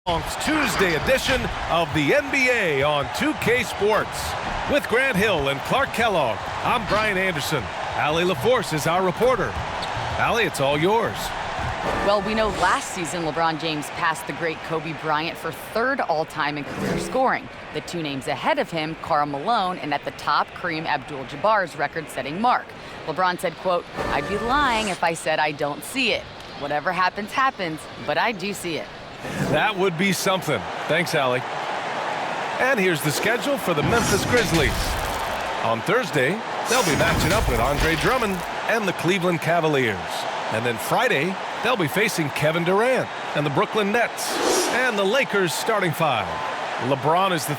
Tuesday edition of the NBA on 2K Sports. With Grant Hill and Clark Kellogg, I'm Brian Anderson. Allie LaForce is our reporter. Allie, it's all yours. Well, we know last season LeBron James passed the great Kobe Bryant for third all-time in career scoring. The two names ahead of him, Karl Malone, and at the top, Kareem Abdul-Jabbar's record-setting mark. LeBron said, quote, "I'd be lying if I said I don't see it. Whatever happens, happens, but I do see it." That would be something. Thanks, Allie. And here's the schedule for the Memphis Grizzlies. On Thursday, they'll be matching up with Andre Drummond and the Cleveland Cavaliers. And then Friday, they'll be facing Kevin Durant and the Brooklyn Nets and the Lakers starting five. LeBron is the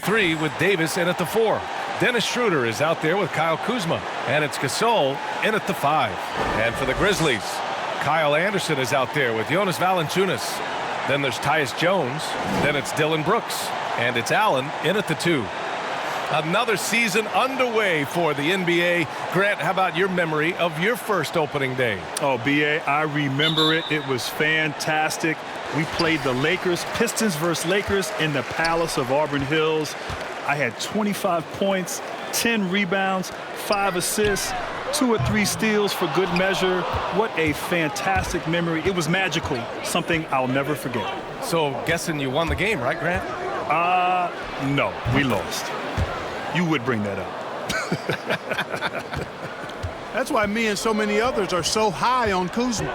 three with Davis in at the four. Dennis Schroeder is out there with Kyle Kuzma, and it's Gasol in at the five. And for the Grizzlies, Kyle Anderson is out there with Jonas Valanciunas. Then there's Tyus Jones. Then it's Dylan Brooks. And it's Allen in at the two. Another season underway for the NBA. Grant, how about your memory of your first opening day? Oh, B.A., I remember it. It was fantastic. We played the Lakers, Pistons versus Lakers in the Palace of Auburn Hills. I had 25 points, 10 rebounds, 5 assists, 2 or 3 steals for good measure. What a fantastic memory. It was magical, something I'll never forget. So, guessing you won the game, right, Grant? No, we lost. You would bring that up. That's why me and so many others are so high on Kuzma.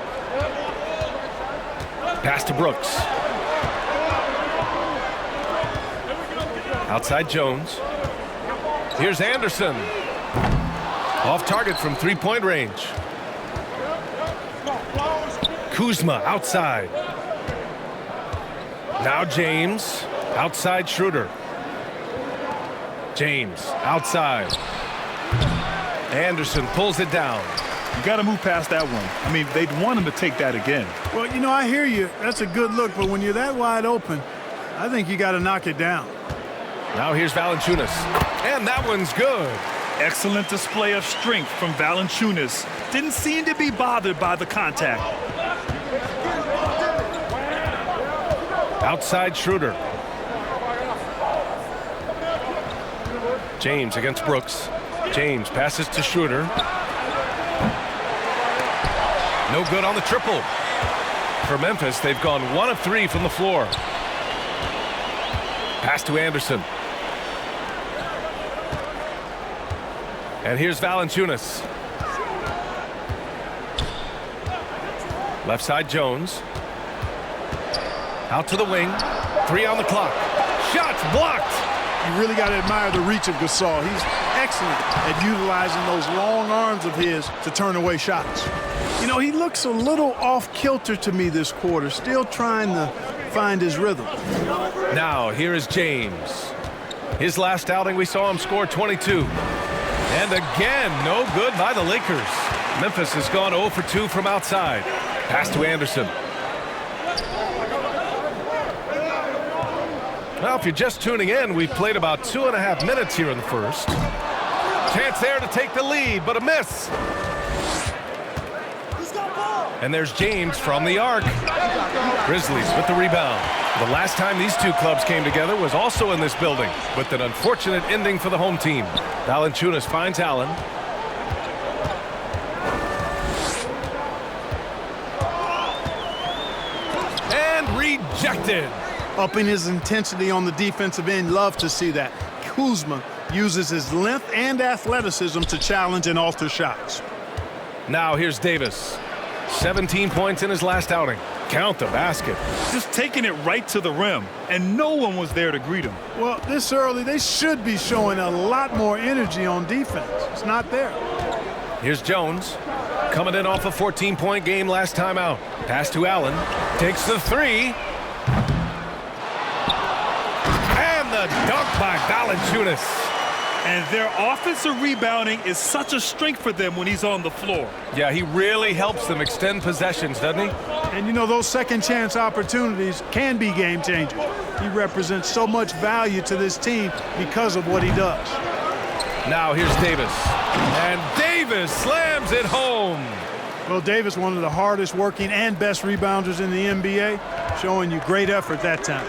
Pass to Brooks. Outside Jones. Here's Anderson. Off target from three-point range. Kuzma outside. Now James. Outside Schroeder. James outside. Anderson pulls it down. You got to move past that one. I mean, they'd want him to take that again. Well, you know, I hear you. That's a good look, but when you're that wide open, I think you got to knock it down. Now here's Valanciunas. And that one's good. Excellent display of strength from Valanciunas. Didn't seem to be bothered by the contact. Outside Schroeder. James against Brooks. James passes to Schroeder. No good on the triple. For Memphis, they've gone 1 of 3 from the floor. Pass to Anderson. And here's Valanciunas. Left side Jones. Out to the wing. 3 on the clock. Shots blocked. You really got to admire the reach of Gasol. He's excellent at utilizing those long arms of his to turn away shots. You know, he looks a little off-kilter to me this quarter, still trying to find his rhythm. Now, here is James. His last outing, we saw him score 22. And again, no good by the Lakers. Memphis has gone 0 for 2 from outside. Pass to Anderson. Well, if you're just tuning in, we've played about 2.5 minutes here in the first. Chance there to take the lead, but a miss. And there's James from the arc. Grizzlies with the rebound. The last time these two clubs came together was also in this building, with an unfortunate ending for the home team. Valanciunas finds Allen. And rejected. Upping his intensity on the defensive end. Love to see that. Kuzma uses his length and athleticism to challenge and alter shots. Now here's Davis. 17 points in his last outing. Count the basket. Just taking it right to the rim, and no one was there to greet him. Well, this early, they should be showing a lot more energy on defense. It's not there. Here's Jones. Coming in off a 14-point game last time out. Pass to Allen. Takes the three. And the dunk by Valanciunas. And their offensive rebounding is such a strength for them when he's on the floor. Yeah, he really helps them extend possessions, doesn't he? And, you know, those second-chance opportunities can be game-changers. He represents so much value to this team because of what he does. Now here's Davis. And Davis slams it home. Well, Davis, one of the hardest working and best rebounders in the NBA, showing you great effort that time.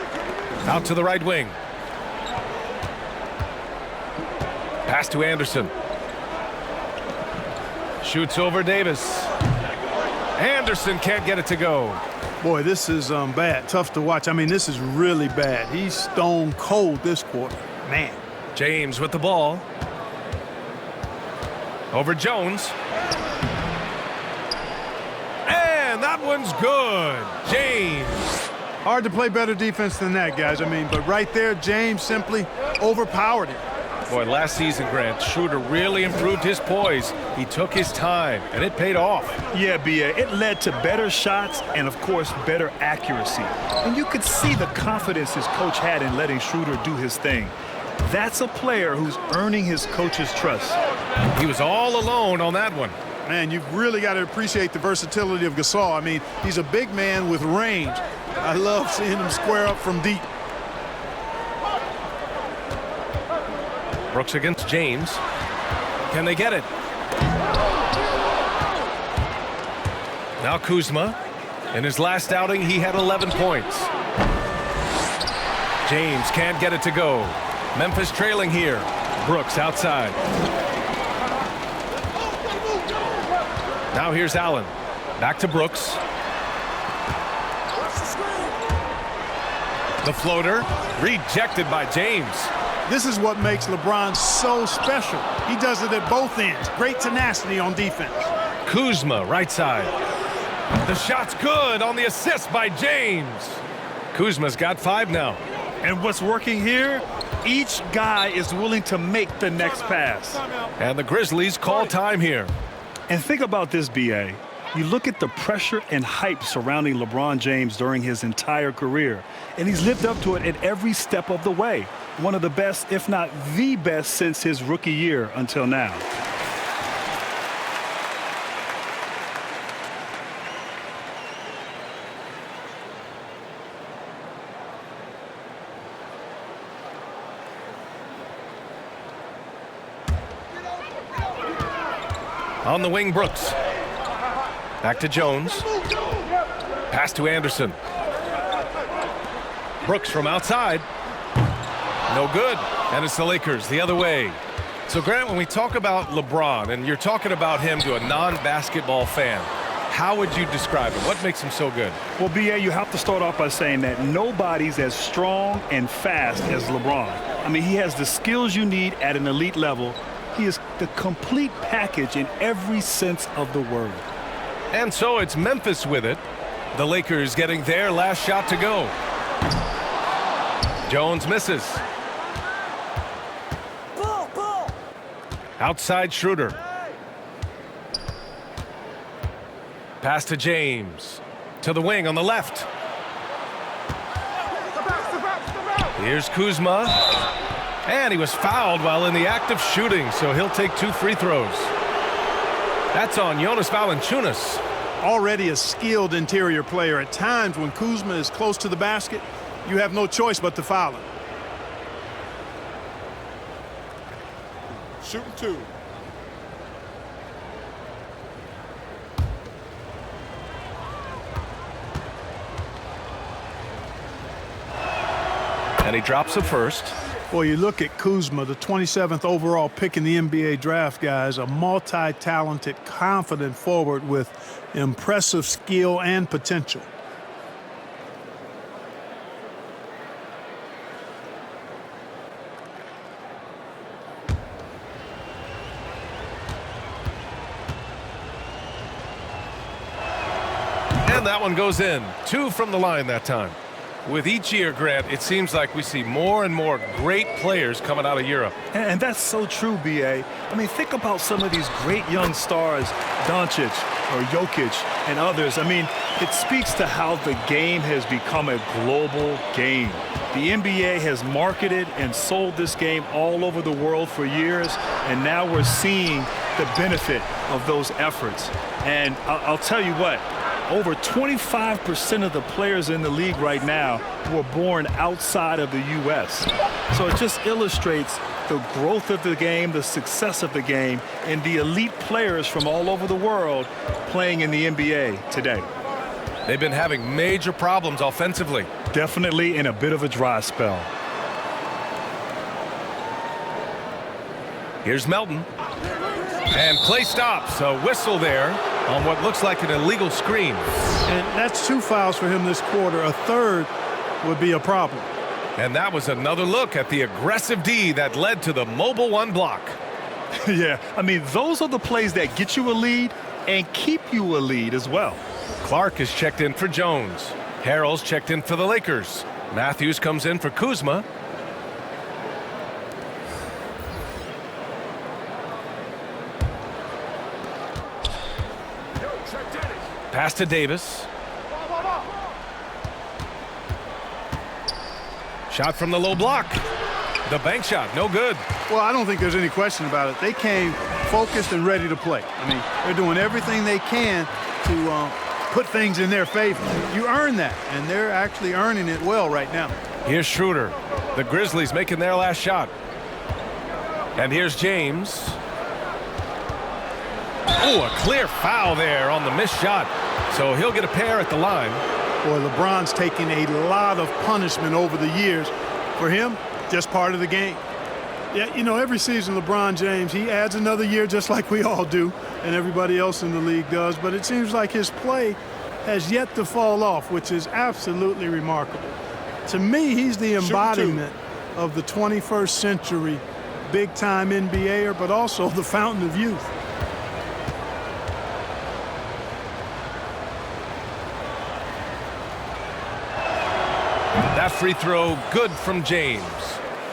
Out to the right wing. Pass to Anderson. Shoots over Davis. Anderson can't get it to go. Boy, this is bad. Tough to watch. I mean, this is really bad. He's stone cold this quarter. Man. James with the ball. Over Jones. And that one's good. James. Hard to play better defense than that, guys. I mean, but right there, James simply overpowered him. Boy, last season, Grant, Schroeder really improved his poise. He took his time, and it paid off. Yeah, B.A., it led to better shots and, of course, better accuracy. And you could see the confidence his coach had in letting Schroeder do his thing. That's a player who's earning his coach's trust. He was all alone on that one. Man, you've really got to appreciate the versatility of Gasol. I mean, he's a big man with range. I love seeing him square up from deep. Brooks against James. Can they get it? Now Kuzma. In his last outing, he had 11 points. James can't get it to go. Memphis trailing here. Brooks outside. Now here's Allen. Back to Brooks. The floater rejected by James. This is what makes LeBron so special. He does it at both ends. Great tenacity on defense. Kuzma right side. The shot's good on the assist by James. Kuzma's got 5 now. And what's working here? Each guy is willing to make the next pass. And the Grizzlies call time here. And think about this, B.A. You look at the pressure and hype surrounding LeBron James during his entire career, and he's lived up to it at every step of the way. One of the best, if not the best, since his rookie year until now. On the wing, Brooks. Back to Jones. Pass to Anderson. Brooks from outside. No good. And it's the Lakers the other way. So, Grant, when we talk about LeBron, and you're talking about him to a non-basketball fan, how would you describe him? What makes him so good? Well, B.A., you have to start off by saying that nobody's as strong and fast as LeBron. I mean, he has the skills you need at an elite level. He is the complete package in every sense of the word. And so it's Memphis with it. The Lakers getting their last shot to go. Jones misses. Outside Schroeder. Pass to James. To the wing on the left. Here's Kuzma. And he was fouled while in the act of shooting, so he'll take 2 free throws. That's on Jonas Valanciunas. Already a skilled interior player. At times when Kuzma is close to the basket, you have no choice but to foul him. Shooting 2. And he drops the first. Boy, you look at Kuzma, the 27th overall pick in the NBA draft, guys, a multi-talented, confident forward with impressive skill and potential. And that one goes in. 2 from the line that time. With each year, Grant, it seems like we see more and more great players coming out of Europe. And that's so true, B.A. I mean, think about some of these great young stars, Doncic or Jokic and others. I mean, it speaks to how the game has become a global game. The NBA has marketed and sold this game all over the world for years, and now we're seeing the benefit of those efforts. And I'll tell you what, Over 25% of the players in the league right now were born outside of the U.S. So it just illustrates the growth of the game, the success of the game, and the elite players from all over the world playing in the NBA today. They've been having major problems offensively. Definitely in a bit of a dry spell. Here's Melton. And play stops. A whistle there on what looks like an illegal screen. And that's 2 fouls for him this quarter. A third would be a problem. And that was another look at the aggressive D that led to the mobile 1 block. Yeah, I mean, those are the plays that get you a lead and keep you a lead as well. Clark is checked in for Jones. Harrell's checked in for the Lakers. Matthews comes in for Kuzma. Pass to Davis. Shot from the low block. The bank shot, no good. Well, I don't think there's any question about it. They came focused and ready to play. I mean, they're doing everything they can to put things in their favor. You earn that, and they're actually earning it well right now. Here's Schroeder. The Grizzlies making their last shot. And here's James. Oh, a clear foul there on the missed shot. So he'll get a pair at the line. Boy, LeBron's taken a lot of punishment over the years. For him, just part of the game. Yeah, you know, every season LeBron James, he adds another year just like we all do and everybody else in the league does. But it seems like his play has yet to fall off, which is absolutely remarkable. To me, he's the embodiment of the 21st century big-time NBAer, but also the fountain of youth. That free throw good from James.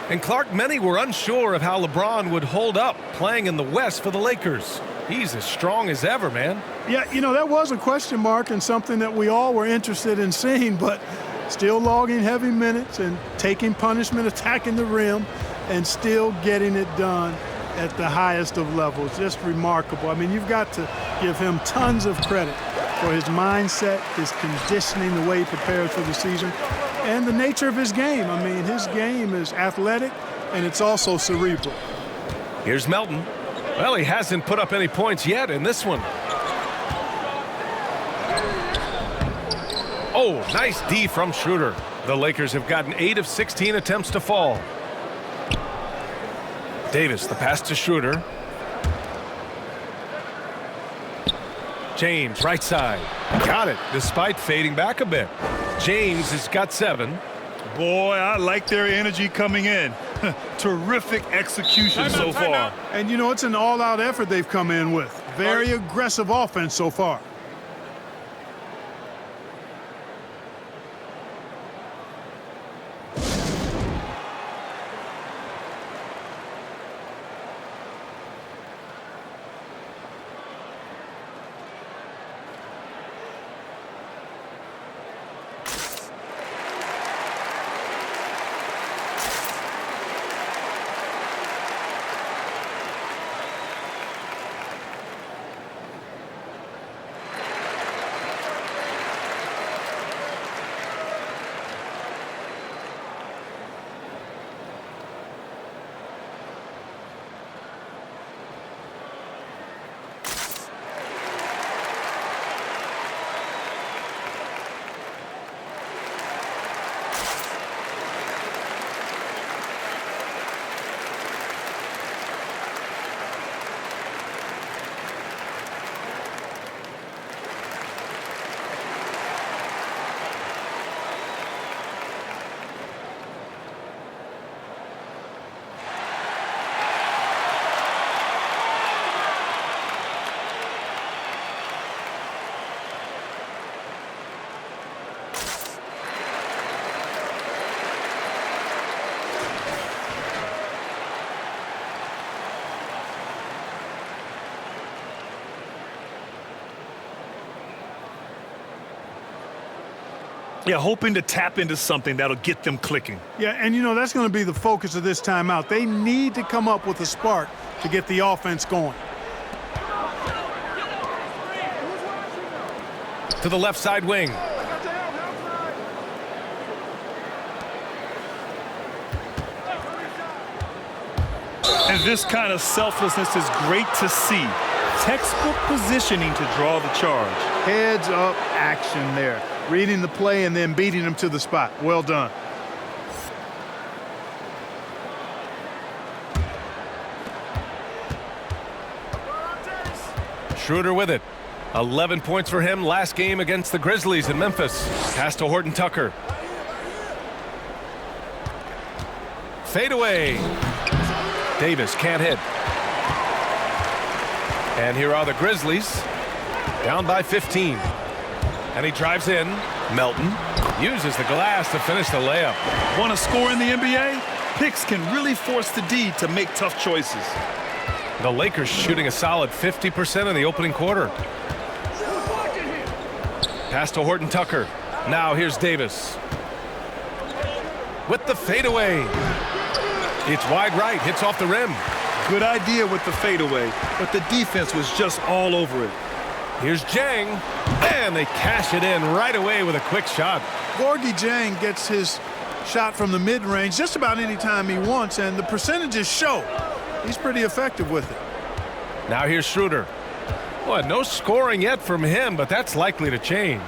And Clark, many were unsure of how LeBron would hold up playing in the West for the Lakers. He's as strong as ever, man. Yeah, you know, that was a question mark and something that we all were interested in seeing, but still logging heavy minutes and taking punishment, attacking the rim, and still getting it done at the highest of levels. Just remarkable. I mean, you've got to give him tons of credit for his mindset, his conditioning, the way he prepared for the season, and the nature of his game. I mean, his game is athletic, and it's also cerebral. Here's Melton. Well, he hasn't put up any points yet in this one. Oh, nice D from Schroeder. The Lakers have gotten 8 of 16 attempts to fall. Davis, the pass to Schroeder. James, right side. Got it, despite fading back a bit. James has got 7. Boy, I like their energy coming in. Terrific execution so far. And, you know, it's an all-out effort they've come in with. Very aggressive offense so far. Yeah, hoping to tap into something that'll get them clicking. Yeah, and you know, that's going to be the focus of this timeout. They need to come up with a spark to get the offense going. to the left side wing. And this kind of selflessness is great to see. Textbook positioning to draw the charge. Heads up action there. Reading the play and then beating him to the spot. Well done. Schroeder with it. 11 points for him last game against the Grizzlies in Memphis. Pass to Horton Tucker. Fade away. Davis can't hit. And here are the Grizzlies, down by 15. And he drives in. Melton uses the glass to finish the layup. Want to score in the NBA? Picks can really force the D to make tough choices. The Lakers shooting a solid 50% in the opening quarter. Pass to Horton Tucker. Now here's Davis. With the fadeaway. It's wide right, hits off the rim. Good idea with the fadeaway, but the defense was just all over it. Here's Jang, and they cash it in right away with a quick shot. Gorgie Jang gets his shot from the mid-range just about any time he wants, and the percentages show. He's pretty effective with it. Now here's Schroeder. Boy, no scoring yet from him, but that's likely to change.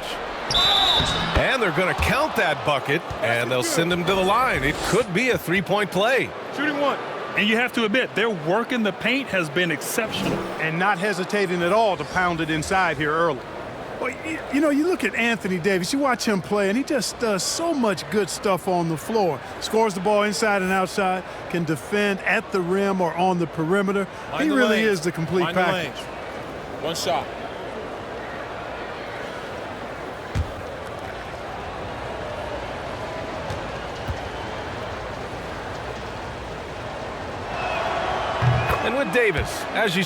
And they're going to count that bucket, and they'll send him to the line. It could be a three-point play. Shooting one. And you have to admit, their work in the paint has been exceptional. And not hesitating at all to pound it inside here early. Well, you know, you look at Anthony Davis, you watch him play, and he just does so much good stuff on the floor. Scores the ball inside and outside, can defend at the rim or on the perimeter. He really is the complete package. One shot. And with Davis, as you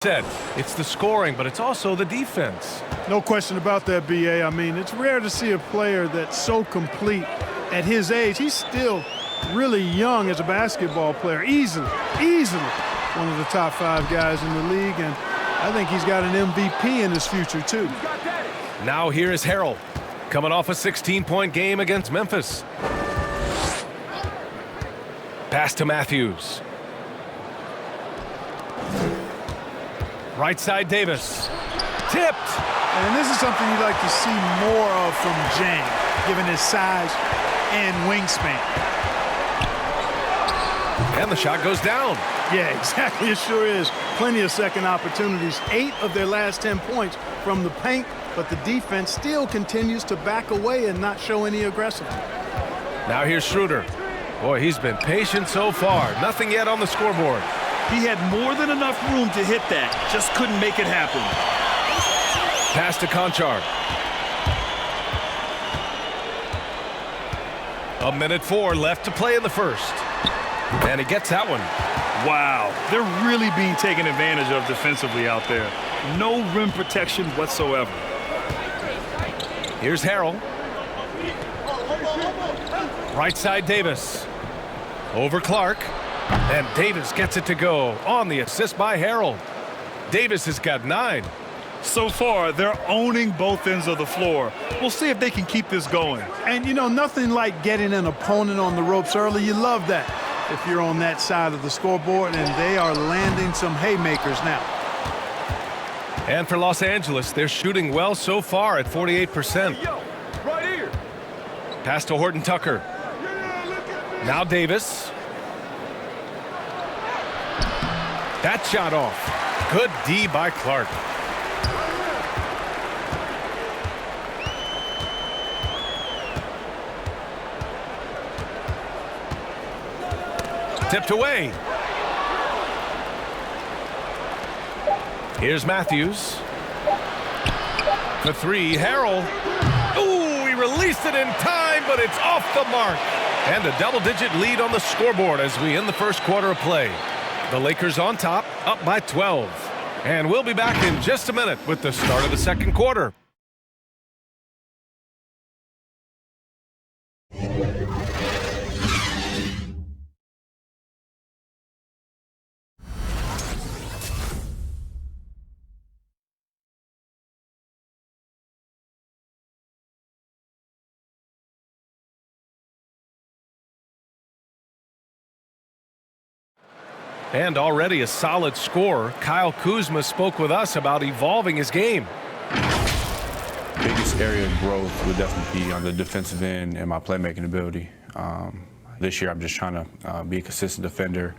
said, it's the scoring, but it's also the defense. No question about that, B.A. I mean, it's rare to see a player that's so complete at his age. He's still really young as a basketball player, easily one of the top 5 guys in the league, and I think he's got an MVP in his future too. Now here is Harrell, coming off a 16-point game against Memphis. Pass to Matthews. Right side Davis. Tipped. And this is something you'd like to see more of from Jang, given his size and wingspan. And the shot goes down. Yeah, exactly. It sure is. Plenty of second opportunities. 8 of their last 10 points from the paint, but the defense still continues to back away and not show any aggressiveness. Now here's Schroeder. Boy, he's been patient so far. Nothing yet on the scoreboard. He had more than enough room to hit that, just couldn't make it happen. Pass to Conchar. 1:04 left to play in the first. And he gets that one. Wow, they're really being taken advantage of defensively out there. No rim protection whatsoever. Here's Harrell. Right side Davis. Over Clark. And Davis gets it to go on the assist by Harrell. Davis has got 9. So far, they're owning both ends of the floor. We'll see if they can keep this going. And, you know, nothing like getting an opponent on the ropes early. You love that if you're on that side of the scoreboard, and they are landing some haymakers now. And for Los Angeles, they're shooting well so far at 48%. Right here. Pass to Horton Tucker. Now Davis. That shot off. Good D by Clark. Tipped away. Here's Matthews. For 3, Harrell. Ooh, he released it in time, but it's off the mark. And a double-digit lead on the scoreboard as we end the first quarter of play. The Lakers on top, up by 12. And we'll be back in just a minute with the start of the second quarter. And already a solid scorer, Kyle Kuzma spoke with us about evolving his game. Biggest area of growth would definitely be on the defensive end and my playmaking ability. This year I'm just trying to be a consistent defender,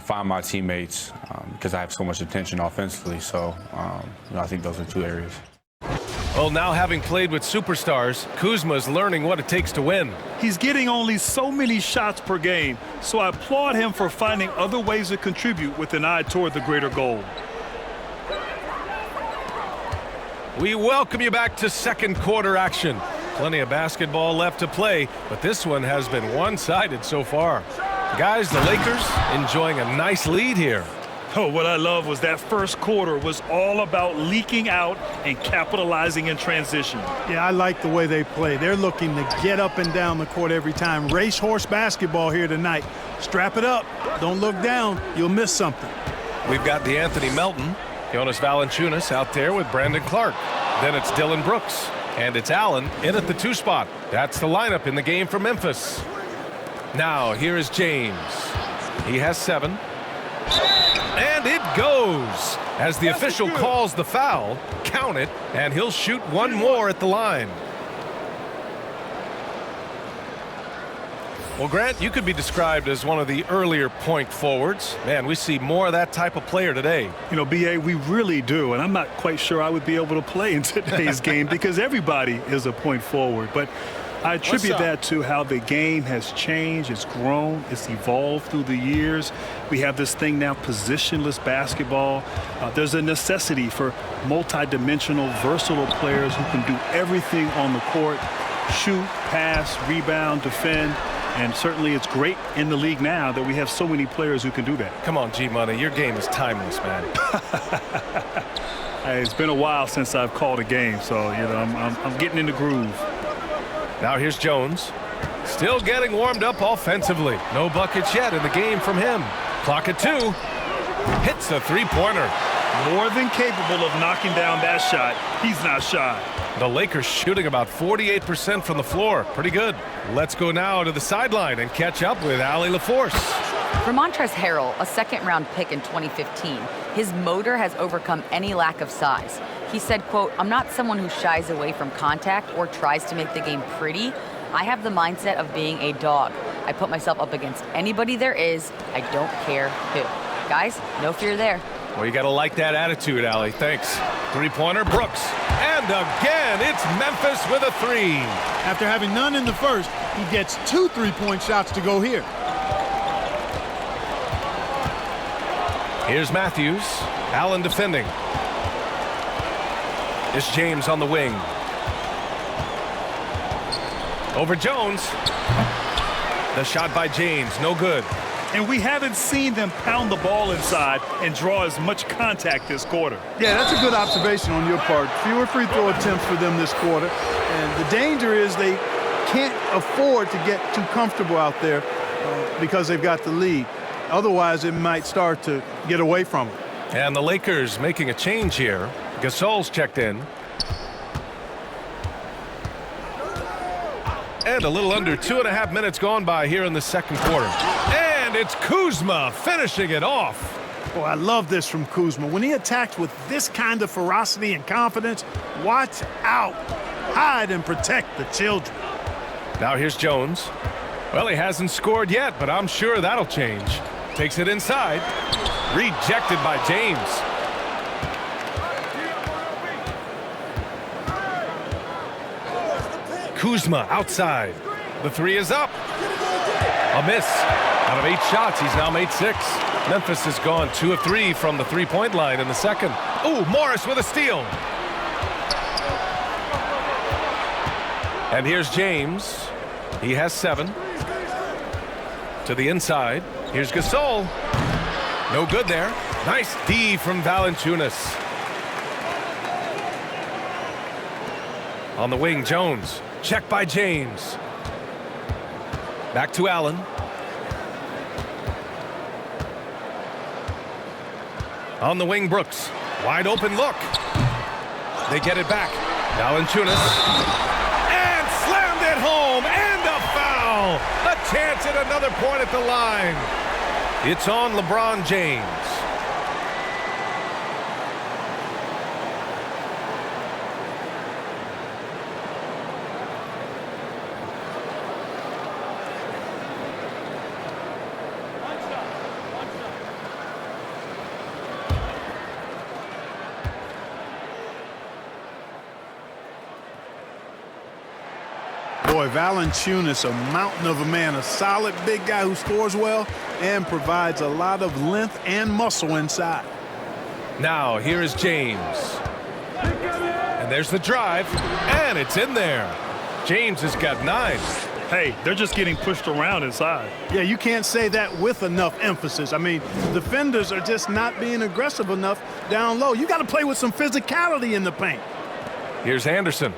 find my teammates because I have so much attention offensively. So I think those are two areas. Well, now having played with superstars, Kuzma's learning what it takes to win. He's getting only so many shots per game, so I applaud him for finding other ways to contribute with an eye toward the greater goal. We welcome you back to second quarter action. Plenty of basketball left to play, but this one has been one-sided so far. Guys, the Lakers enjoying a nice lead here. Oh, what I love was that first quarter was all about leaking out and capitalizing in transition. Yeah, I like the way they play. They're looking to get up and down the court every time. Racehorse basketball here tonight. Strap it up. Don't look down. You'll miss something. We've got DeAnthony Melton, Jonas Valanciunas out there with Brandon Clark. Then it's Dillon Brooks. And it's Allen in at the 2 spot. That's the lineup in the game for Memphis. Now, here is James. He has 7. And it goes. As the official calls the foul, count it, and he'll shoot one more at the line. Well, Grant, you could be described as one of the earlier point forwards. Man, we see more of that type of player today. You know, B.A., we really do, and I'm not quite sure I would be able to play in today's game because everybody is a point forward. But I attribute that to how the game has changed, it's grown, it's evolved through the years. We have this thing now, positionless basketball. There's a necessity for multi-dimensional, versatile players who can do everything on the court, shoot, pass, rebound, defend. And certainly it's great in the league now that we have so many players who can do that. Come on, G-Money, your game is timeless, man. It's been a while since I've called a game, so, you know, I'm getting in the groove. Now here's Jones. Still getting warmed up offensively. No buckets yet in the game from him. Clock at 2. Hits a three-pointer. More than capable of knocking down that shot. He's not shy. The Lakers shooting about 48% from the floor. Pretty good. Let's go now to the sideline and catch up with Allie LaForce. For Montrezl Harrell, a second-round pick in 2015, his motor has overcome any lack of size. He said, quote, "I'm not someone who shies away from contact or tries to make the game pretty. I have the mindset of being a dog. I put myself up against anybody there is. I don't care who." Guys, no fear there. Well, you got to like that attitude, Allie. Thanks. Three-pointer, Brooks. And again, it's Memphis with a 3. After having none in the first, he gets 2 3-point shots to go here. Here's Matthews. Allen defending. It's James on the wing. Over Jones. The shot by James, no good. And we haven't seen them pound the ball inside and draw as much contact this quarter. Yeah, that's a good observation on your part. Fewer free throw attempts for them this quarter. And the danger is they can't afford to get too comfortable out there because they've got the lead. Otherwise, it might start to get away from them. And the Lakers making a change here. Gasol's checked in. And a little under 2.5 minutes gone by here in the second quarter. And it's Kuzma finishing it off. Boy, I love this from Kuzma. When he attacks with this kind of ferocity and confidence, watch out. Hide and protect the children. Now here's Jones. Well, he hasn't scored yet, but I'm sure that'll change. Takes it inside. Rejected by James. Kuzma outside. The 3 is up. A miss. Out of 8 shots, he's now made 6. Memphis has gone 2 of 3 from the three-point line in the second. Ooh, Morris with a steal. And here's James. He has 7. To the inside. Here's Gasol. No good there. Nice D from Valanciunas. On the wing, Jones. Check by James. Back to Allen. On the wing, Brooks. Wide open look. They get it back. Valanciunas. And slammed it home. And a foul. A chance at another point at the line. It's on LeBron James. Boy, Valanciunas, a mountain of a man, a solid big guy who scores well and provides a lot of length and muscle inside. Now, here is James. And there's the drive, and it's in there. James has got 9. Hey, they're just getting pushed around inside. Yeah, you can't say that with enough emphasis. I mean, defenders are just not being aggressive enough down low. You got to play with some physicality in the paint. Here's Anderson.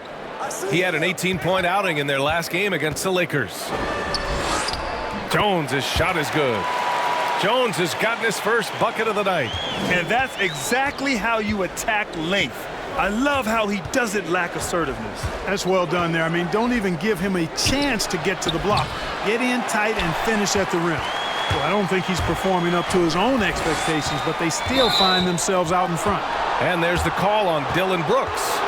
He had an 18-point outing in their last game against the Lakers. Jones' shot is good. Jones has gotten his first bucket of the night. And that's exactly how you attack length. I love how he doesn't lack assertiveness. That's well done there. I mean, don't even give him a chance to get to the block. Get in tight and finish at the rim. Well, I don't think he's performing up to his own expectations, but they still find themselves out in front. And there's the call on Dylan Brooks.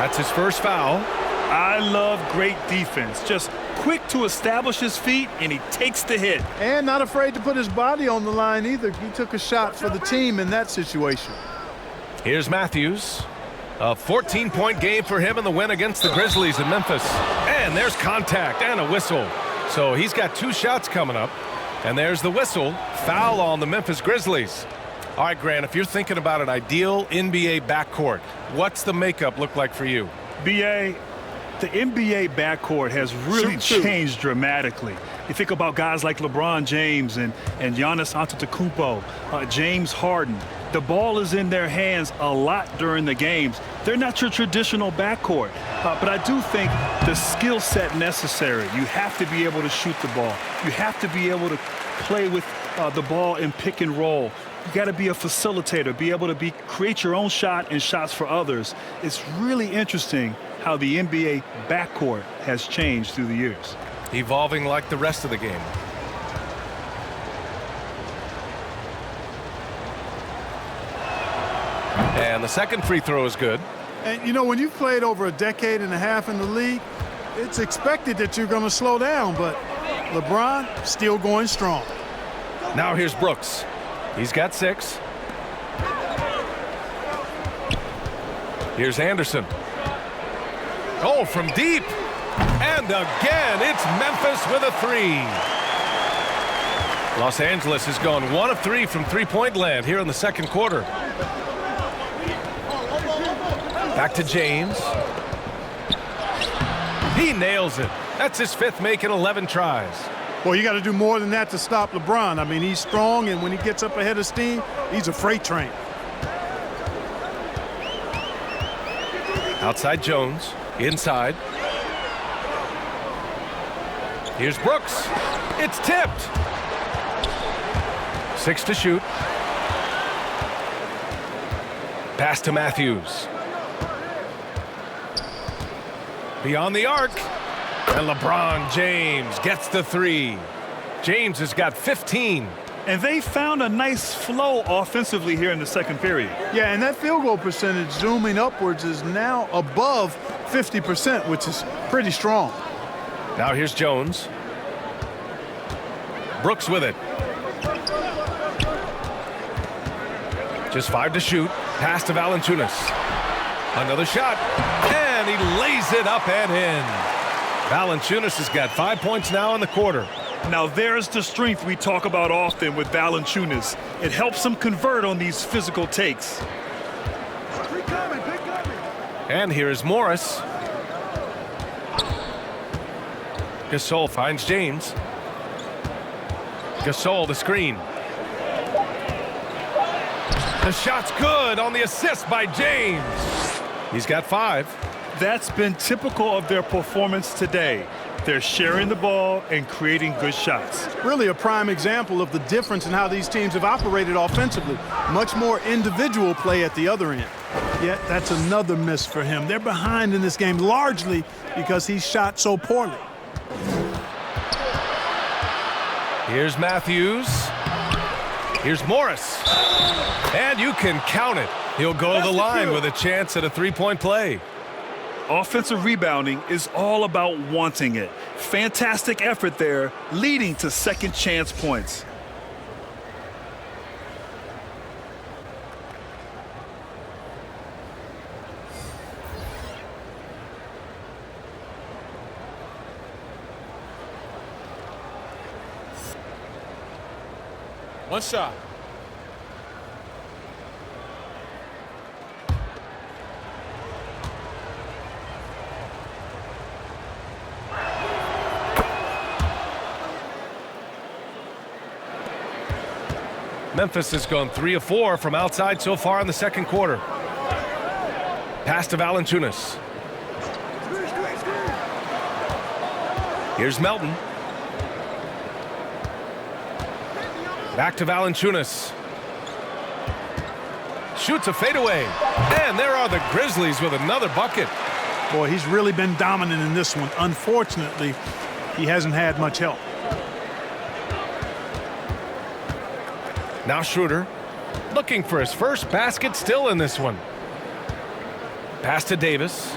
That's his first foul. I love great defense. Just quick to establish his feet, and he takes the hit. And not afraid to put his body on the line either. He took a shot for the team in that situation. Here's Matthews. A 14-point game for him in the win against the Grizzlies in Memphis. And there's contact and a whistle. So he's got 2 shots coming up. And there's the whistle. Foul on the Memphis Grizzlies. All right, Grant, if you're thinking about an ideal NBA backcourt, what's the makeup look like for you? BA, the NBA backcourt has really changed dramatically. You think about guys like LeBron James and Giannis Antetokounmpo, James Harden. The ball is in their hands a lot during the games. They're not your traditional backcourt, but I do think the skill set necessary. You have to be able to shoot the ball. You have to be able to play with the ball in pick and roll. You got to be a facilitator, be able to create your own shot and shots for others. It's really interesting how the NBA backcourt has changed through the years. Evolving like the rest of the game. And the second free throw is good. And, you know, when you've played over a decade and a half in the league, it's expected that you're going to slow down, but LeBron still going strong. Now here's Brooks. He's got 6. Here's Anderson. Oh, from deep. And again, it's Memphis with a 3. Los Angeles has gone 1 of 3 from three-point land here in the second quarter. Back to James. He nails it. That's his 5th make in 11 tries. Well, you got to do more than that to stop LeBron. I mean, he's strong, and when he gets up ahead of steam, he's a freight train. Outside Jones. Inside. Here's Brooks. It's tipped. 6 to shoot. Pass to Matthews. Beyond the arc. And LeBron James gets the 3. James has got 15. And they found a nice flow offensively here in the second period. Yeah, and that field goal percentage zooming upwards is now above 50%, which is pretty strong. Now here's Jones. Brooks with it. Just 5 to shoot. Pass to Valanciunas. Another shot. And he lays it up and in. Valanciunas has got 5 points now in the quarter. Now there's the strength we talk about often with Valanciunas. It helps him convert on these physical takes. And here is Morris. Gasol finds James. Gasol the screen. The shot's good on the assist by James. He's got 5. That's been typical of their performance today. They're sharing the ball and creating good shots. Really a prime example of the difference in how these teams have operated offensively. Much more individual play at the other end. Yet that's another miss for him. They're behind in this game largely because he shot so poorly. Here's Matthews. Here's Morris. And you can count it. He'll go to the line with a chance at a 3-point play. Offensive rebounding is all about wanting it. Fantastic effort there, leading to second chance points. One shot. Memphis has gone 3 of 4 from outside so far in the second quarter. Pass to Valanciunas. Here's Melton. Back to Valanciunas. Shoots a fadeaway. And there are the Grizzlies with another bucket. Boy, he's really been dominant in this one. Unfortunately, he hasn't had much help. Now Schroeder looking for his first basket still in this one. Pass to Davis.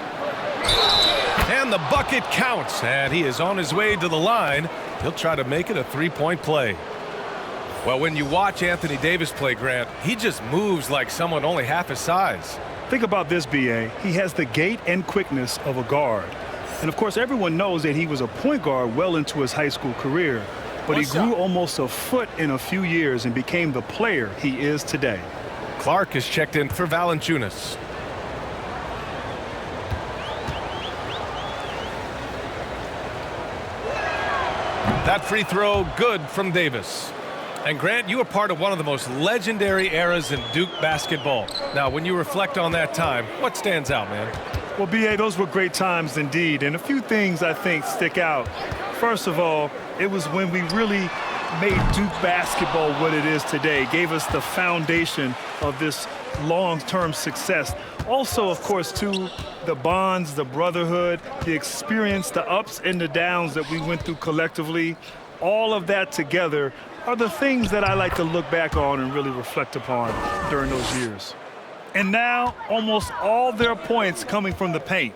And the bucket counts. And he is on his way to the line. He'll try to make it a 3-point play. Well, when you watch Anthony Davis play, Grant, he just moves like someone only half his size. Think about this, B.A. He has the gait and quickness of a guard. And, of course, everyone knows that he was a point guard well into his high school career. But he grew almost a foot in a few years and became the player he is today. Clark is checked in for Valanciunas. That free throw good from Davis. And Grant, you were part of one of the most legendary eras in Duke basketball. Now, when you reflect on that time, what stands out, man? Well, B.A., those were great times indeed. And a few things I think stick out. First of all, it was when we really made Duke basketball what it is today, gave us the foundation of this long-term success. Also, of course, too, the bonds, the brotherhood, the experience, the ups and the downs that we went through collectively, all of that together are the things that I like to look back on and really reflect upon during those years. And now, almost all their points coming from the paint.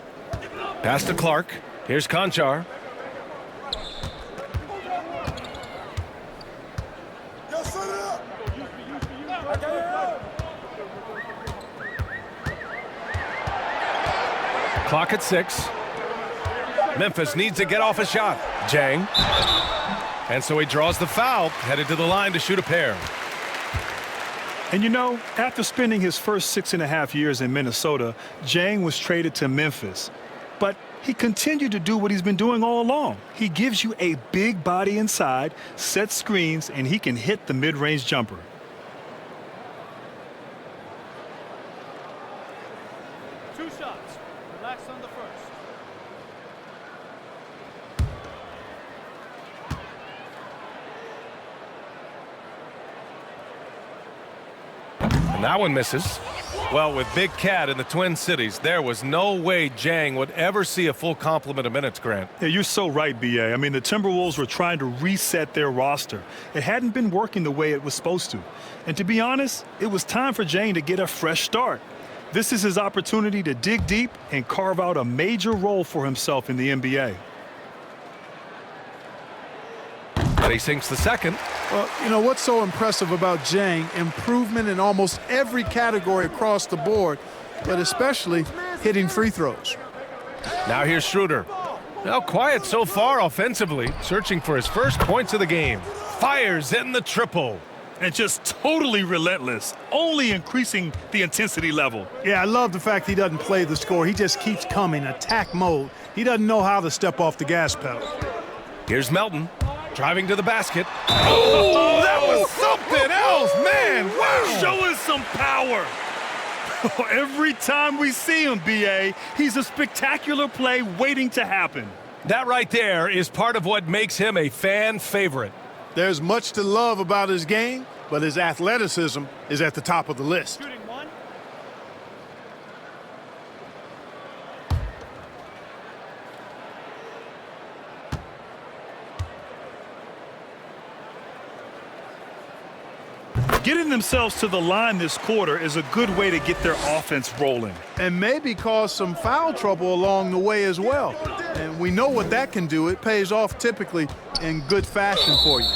Pass to Clark. Here's Conchar. Clock at 6. Memphis needs to get off a shot. Jang. And so he draws the foul, headed to the line to shoot a pair. And you know, after spending his first 6.5 years in Minnesota, Jang was traded to Memphis. But he continued to do what he's been doing all along. He gives you a big body inside, sets screens, and he can hit the mid-range jumper. Two shots. Relax on the first. And that one misses. Well, with Big Cat in the Twin Cities, there was no way Jang would ever see a full complement of minutes, Grant. Yeah, you're so right, B.A. I mean, the Timberwolves were trying to reset their roster. It hadn't been working the way it was supposed to. And to be honest, it was time for Jang to get a fresh start. This is his opportunity to dig deep and carve out a major role for himself in the NBA. But he sinks the second. Well, you know, what's so impressive about Jang? Improvement in almost every category across the board, but especially hitting free throws. Now here's Schroeder. Now quiet so far offensively, searching for his first points of the game. Fires in the triple. And just totally relentless, only increasing the intensity level. Yeah, I love the fact he doesn't play the score. He just keeps coming, attack mode. He doesn't know how to step off the gas pedal. Here's Melton. Driving to the basket. Oh, that was something else, man. Wow. Show us some power. Every time we see him, B.A., he's a spectacular play waiting to happen. That right there is part of what makes him a fan favorite. There's much to love about his game, but his athleticism is at the top of the list. Shooting one. Getting themselves to the line this quarter is a good way to get their offense rolling. And maybe cause some foul trouble along the way as well. And we know what that can do. It pays off typically in good fashion for you.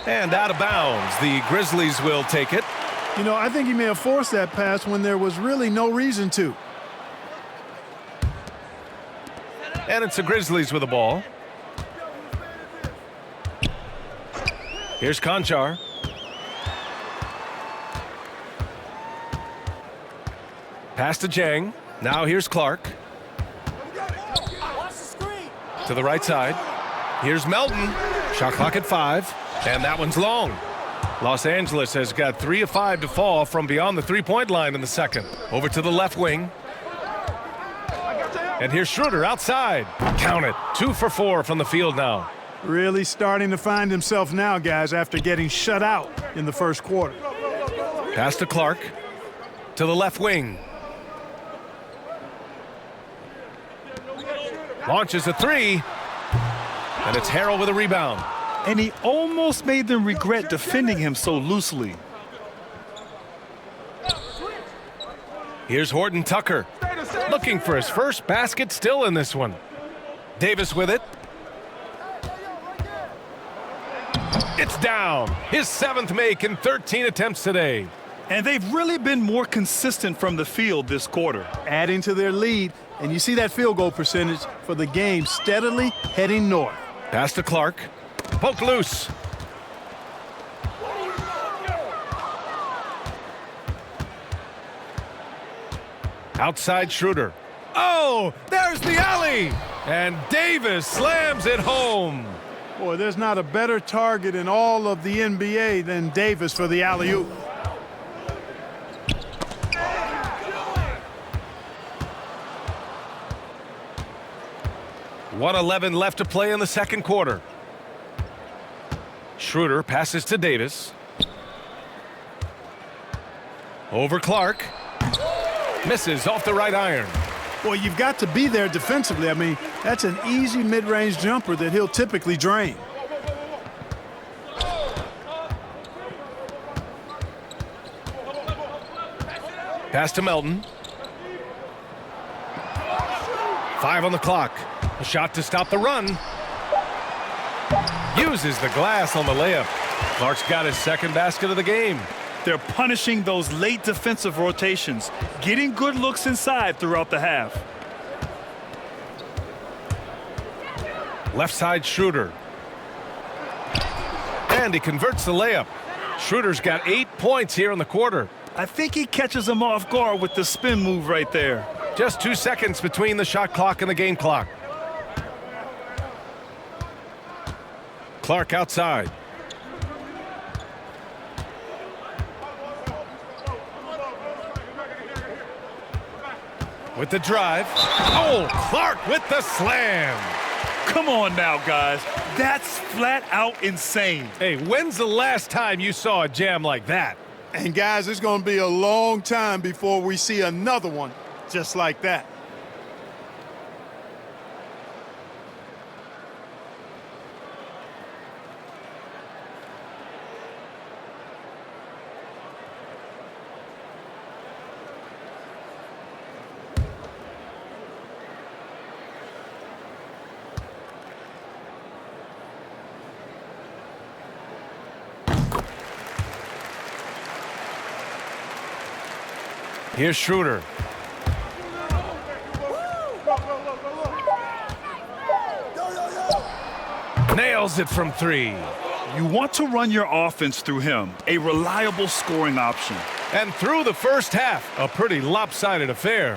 And out of bounds, the Grizzlies will take it. You know, I think he may have forced that pass when there was really no reason to. And it's the Grizzlies with the ball. Here's Conchar. Pass to Jang. Now here's Clark. To the right side. Here's Melton. Shot clock at 5. And that one's long. Los Angeles has got 3 of 5 to fall from beyond the three-point line in the second. Over to the left wing. And here's Schroeder outside. Count it. 2 for 4 from the field now. Really starting to find himself now, guys, after getting shut out in the first quarter. Pass to Clark. To the left wing. Launches a 3. And it's Harrell with a rebound. And he almost made them regret defending him so loosely. Here's Horton Tucker. Looking for his first basket still in this one. Davis with it. It's down. His 7th make in 13 attempts today. And they've really been more consistent from the field this quarter. Adding to their lead, and you see that field goal percentage for the game steadily heading north. Pass to Clark. Poke loose. Outside Schroeder. Oh, there's the alley. And Davis slams it home. Boy, there's not a better target in all of the NBA than Davis for the alley-oop. .111 left to play in the second quarter. Schroeder passes to Davis. Over Clark. Misses off the right iron. Boy, you've got to be there defensively. I mean, that's an easy mid-range jumper that he'll typically drain. Pass to Melton. 5 on the clock. A shot to stop the run. Uses the glass on the layup. Clark's got his second basket of the game. They're punishing those late defensive rotations, getting good looks inside throughout the half. Left side Schroeder. And he converts the layup. Schroeder's got 8 points here in the quarter. I think he catches him off guard with the spin move right there. Just 2 seconds between the shot clock and the game clock. Clark outside. With the drive. Oh, Clark with the slam. Come on now, guys. That's flat out insane. Hey, when's the last time you saw a jam like that? And guys, it's going to be a long time before we see another one just like that. Here's Schroeder. Nails it from 3. You want to run your offense through him, a reliable scoring option. And through the first half, a pretty lopsided affair.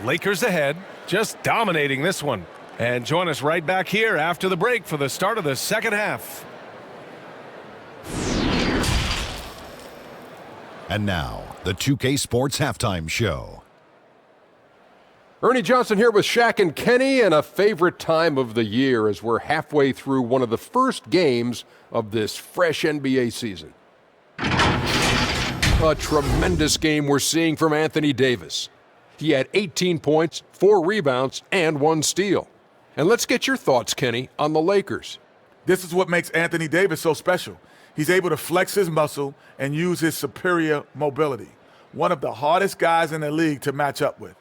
Lakers ahead, just dominating this one. And join us right back here after the break for the start of the second half. And now, the 2K Sports Halftime Show. Ernie Johnson here with Shaq and Kenny, and a favorite time of the year as we're halfway through one of the first games of this fresh NBA season. A tremendous game we're seeing from Anthony Davis. He had 18 points, 4 rebounds, and 1 steal. And let's get your thoughts, Kenny, on the Lakers. This is what makes Anthony Davis so special. He's able to flex his muscle and use his superior mobility. One of the hardest guys in the league to match up with.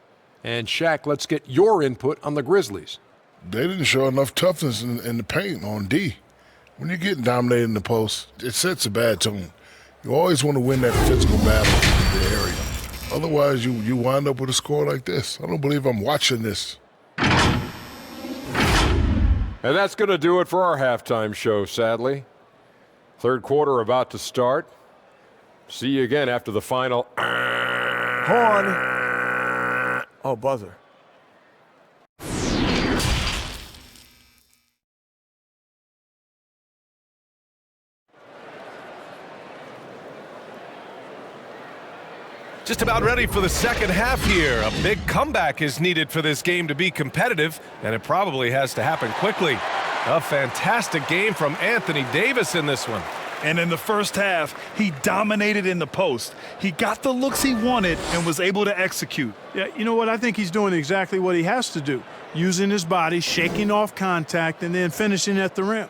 And Shaq, let's get your input on the Grizzlies. They didn't show enough toughness in the paint on D. When you're getting dominated in the post, it sets a bad tone. You always want to win that physical battle in the area. Otherwise, you wind up with a score like this. I don't believe I'm watching this. And that's going to do it for our halftime show, sadly. Third quarter about to start. See you again after the final. Horn. Oh, buzzer. Just about ready for the second half here. A big comeback is needed for this game to be competitive, and it probably has to happen quickly. A fantastic game from Anthony Davis in this one. And in the first half, he dominated in the post. He got the looks he wanted and was able to execute. Yeah, you know what? I think he's doing exactly what he has to do. Using his body, shaking off contact, and then finishing at the rim.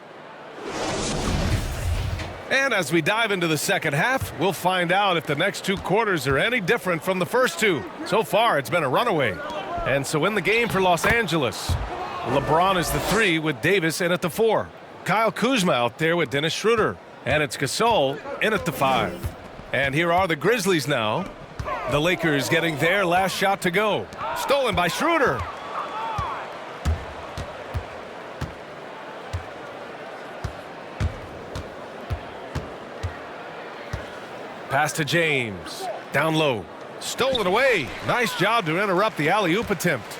And as we dive into the second half, we'll find out if the next 2 quarters are any different from the first 2. So far, it's been a runaway. And so in the game for Los Angeles, LeBron is the 3 with Davis in at the 4. Kyle Kuzma out there with Dennis Schroeder. And it's Gasol in at the 5. And here are the Grizzlies now. The Lakers getting their last shot to go. Stolen by Schroeder. Pass to James. Down low. Stolen away. Nice job to interrupt the alley-oop attempt.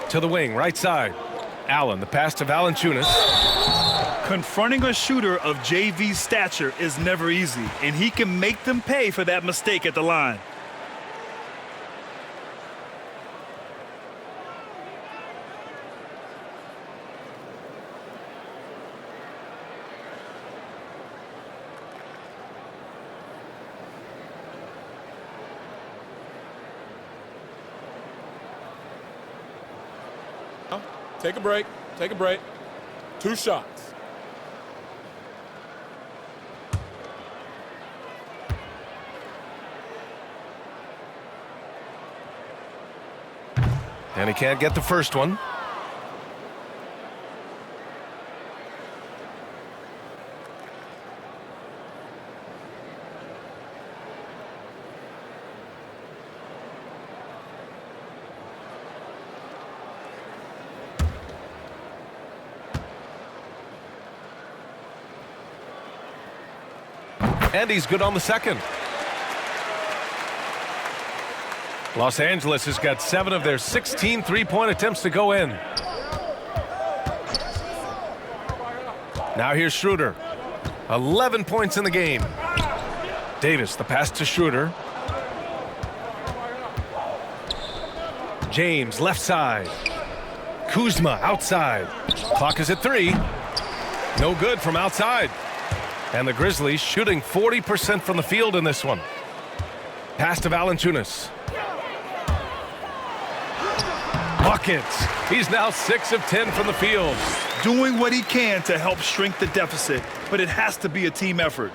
To the wing, right side. Allen, the pass to Valanciunas. Confronting a shooter of JV's stature is never easy, and he can make them pay for that mistake at the line. Take a break. Take a break. 2 shots. And he can't get the first one. And he's good on the second. Los Angeles has got 7 of their 16 three-point attempts to go in. Now here's Schroeder. 11 points in the game. Davis, the pass to Schroeder. James, left side. Kuzma, outside. Clock is at 3. No good from outside. And the Grizzlies shooting 40% from the field in this one. Pass to Valanciunas. Buckets. He's now 6 of 10 from the field. Doing what he can to help shrink the deficit, but it has to be a team effort.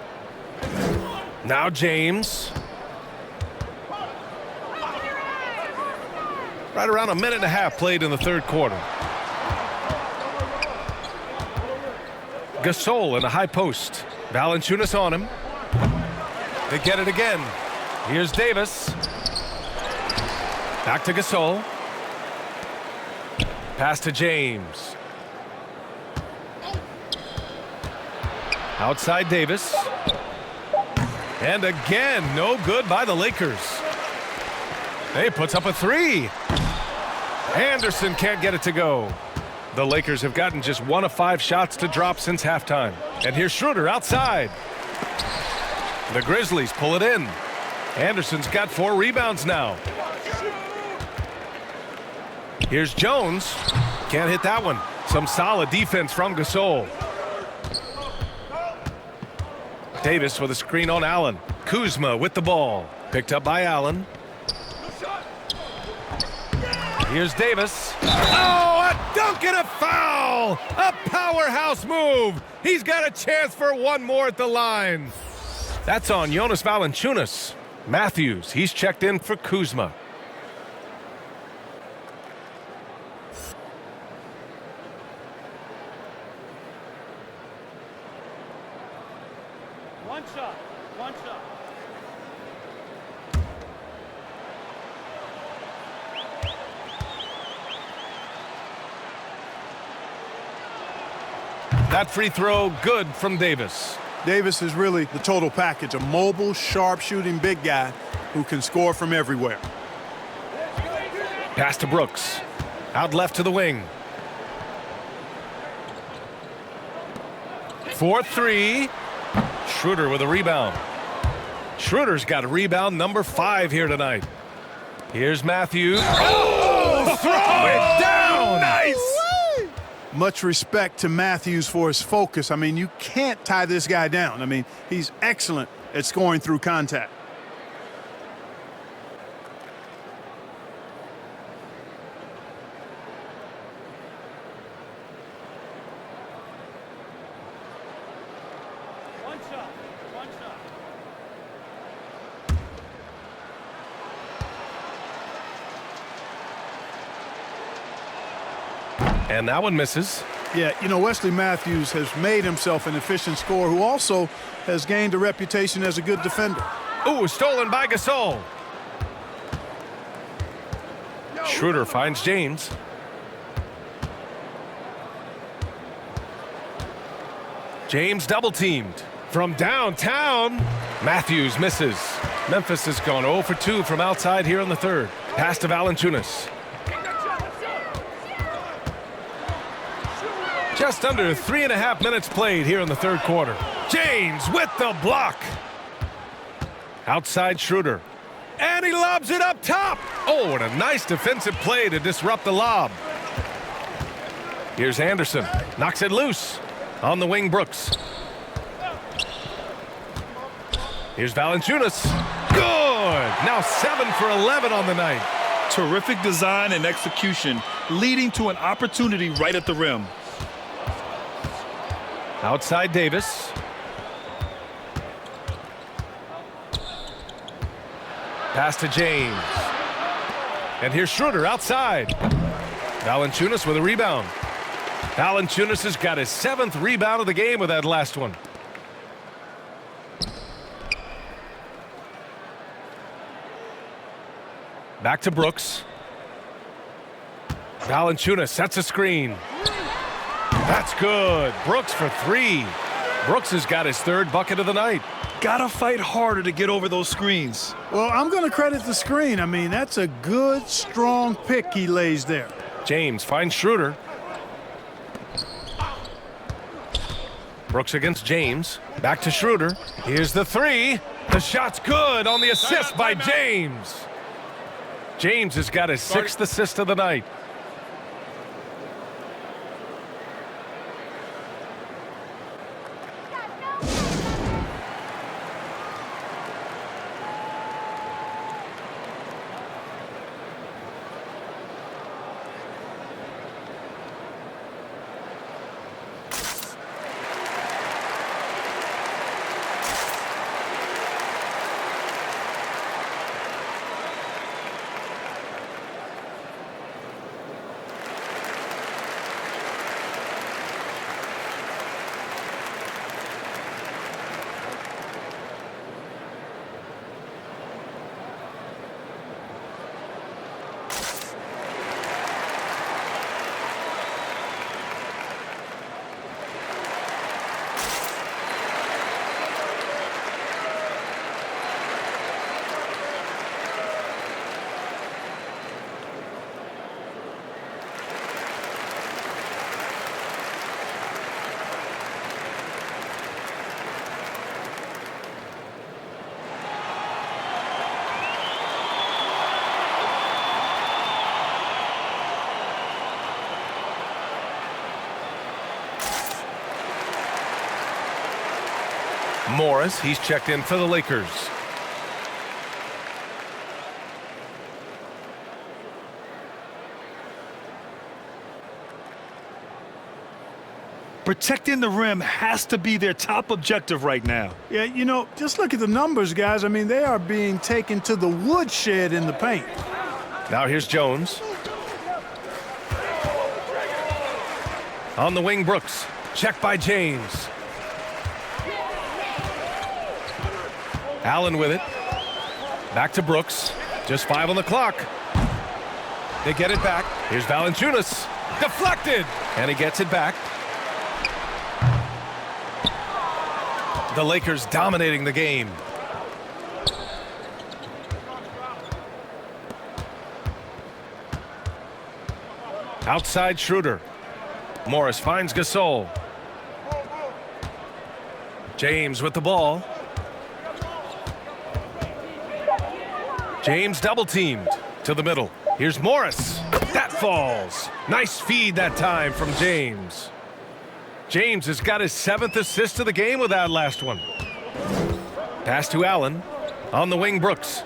Now James. Right around a minute and a half played in the third quarter. Gasol in a high post. Valanciunas on him. They get it again. Here's Davis. Back to Gasol. Pass to James. Outside Davis. And again, no good by the Lakers. He puts up a 3. Anderson can't get it to go. The Lakers have gotten just 1 of 5 shots to drop since halftime. And here's Schroeder outside. The Grizzlies pull it in. Anderson's got 4 rebounds now. Here's Jones. Can't hit that one. Some solid defense from Gasol. Davis with a screen on Allen. Kuzma with the ball. Picked up by Allen. Here's Davis. Oh, a dunk and a foul! A powerhouse move. He's got a chance for one more at the line. That's on Jonas Valanciunas. Matthews, he's checked in for Kuzma. One shot. One shot. That free throw good from Davis. Davis is really the total package, a mobile, sharp-shooting big guy who can score from everywhere. Pass to Brooks. Out left to the wing. 4-3. Schroeder with a rebound. Schroeder's got a rebound number 5 here tonight. Here's Matthews. Oh, throw it down! Nice! Much respect to Matthews for his focus. I mean, you can't tie this guy down. I mean, he's excellent at scoring through contact. One shot. One shot. And that one misses. Yeah, you know, Wesley Matthews has made himself an efficient scorer who also has gained a reputation as a good defender. Ooh, stolen by Gasol. Schroeder finds James. James double teamed from downtown. Matthews misses. Memphis has gone 0 for 2 from outside here in the third. Pass to Valanciunas. Just under 3.5 minutes played here in the third quarter. James with the block. Outside Schroeder. And he lobs it up top. Oh, and a nice defensive play to disrupt the lob. Here's Anderson. Knocks it loose. On the wing, Brooks. Here's Valanciunas. Good. Now 7 for 11 on the night. Terrific design and execution, leading to an opportunity right at the rim. Outside Davis. Pass to James. And here's Schroeder outside. Valanciunas with a rebound. Valanciunas has got his 7th rebound of the game with that last one. Back to Brooks. Valanciunas sets a screen. That's good. Brooks for 3. Brooks has got his 3rd bucket of the night. Gotta fight harder to get over those screens. Well, I'm going to credit the screen. I mean, that's a good, strong pick he lays there. James finds Schroeder. Brooks against James. Back to Schroeder. Here's the 3. The shot's good on the assist by James. James has got his 6th assist of the night. Morris, he's checked in for the Lakers. Protecting the rim has to be their top objective right now. Yeah, you know, just look at the numbers, guys. I mean, they are being taken to the woodshed in the paint. Now here's Jones. On the wing, Brooks. Checked by James. Allen with it. Back to Brooks. Just 5 on the clock. They get it back. Here's Valanciunas. Deflected. And he gets it back. The Lakers dominating the game. Outside Schroeder. Morris finds Gasol. James with the ball. James double teamed to the middle. Here's Morris. That falls. Nice feed that time from James. James has got his 7th assist of the game with that last one. Pass to Allen. On the wing, Brooks.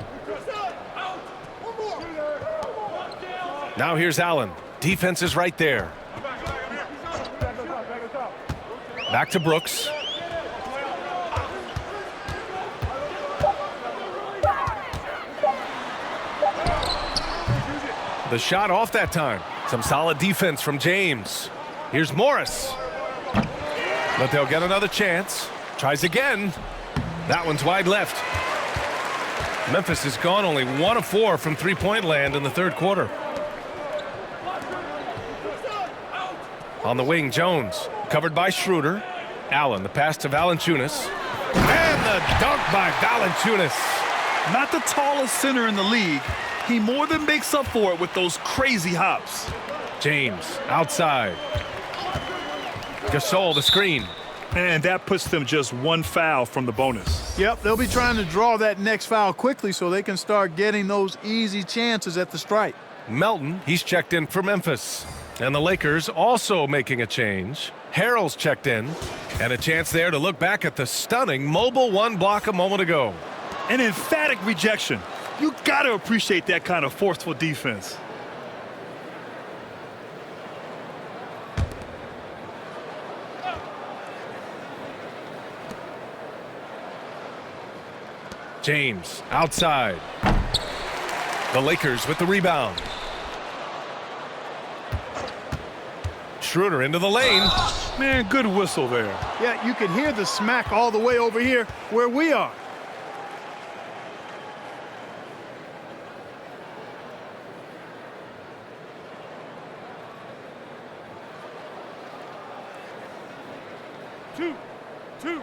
Now here's Allen. Defense is right there. Back to Brooks. The shot off that time. Some solid defense from James. Here's Morris. But they'll get another chance. Tries again. That one's wide left. Memphis has gone only 1 of 4 from three-point land in the third quarter. On the wing, Jones. Covered by Schroeder. Allen, the pass to Valanciunas. And the dunk by Valanciunas. Not the tallest center in the league. He more than makes up for it with those crazy hops. James outside. Gasol, the screen. And that puts them just 1 foul from the bonus. Yep, they'll be trying to draw that next foul quickly so they can start getting those easy chances at the stripe. Melton, he's checked in for Memphis. And the Lakers also making a change. Harrell's checked in. And a chance there to look back at the stunning mobile 1 block a moment ago. An emphatic rejection. You got to appreciate that kind of forceful defense. James outside. The Lakers with the rebound. Schroeder into the lane. Man, good whistle there. Yeah, you can hear the smack all the way over here where we are. Two.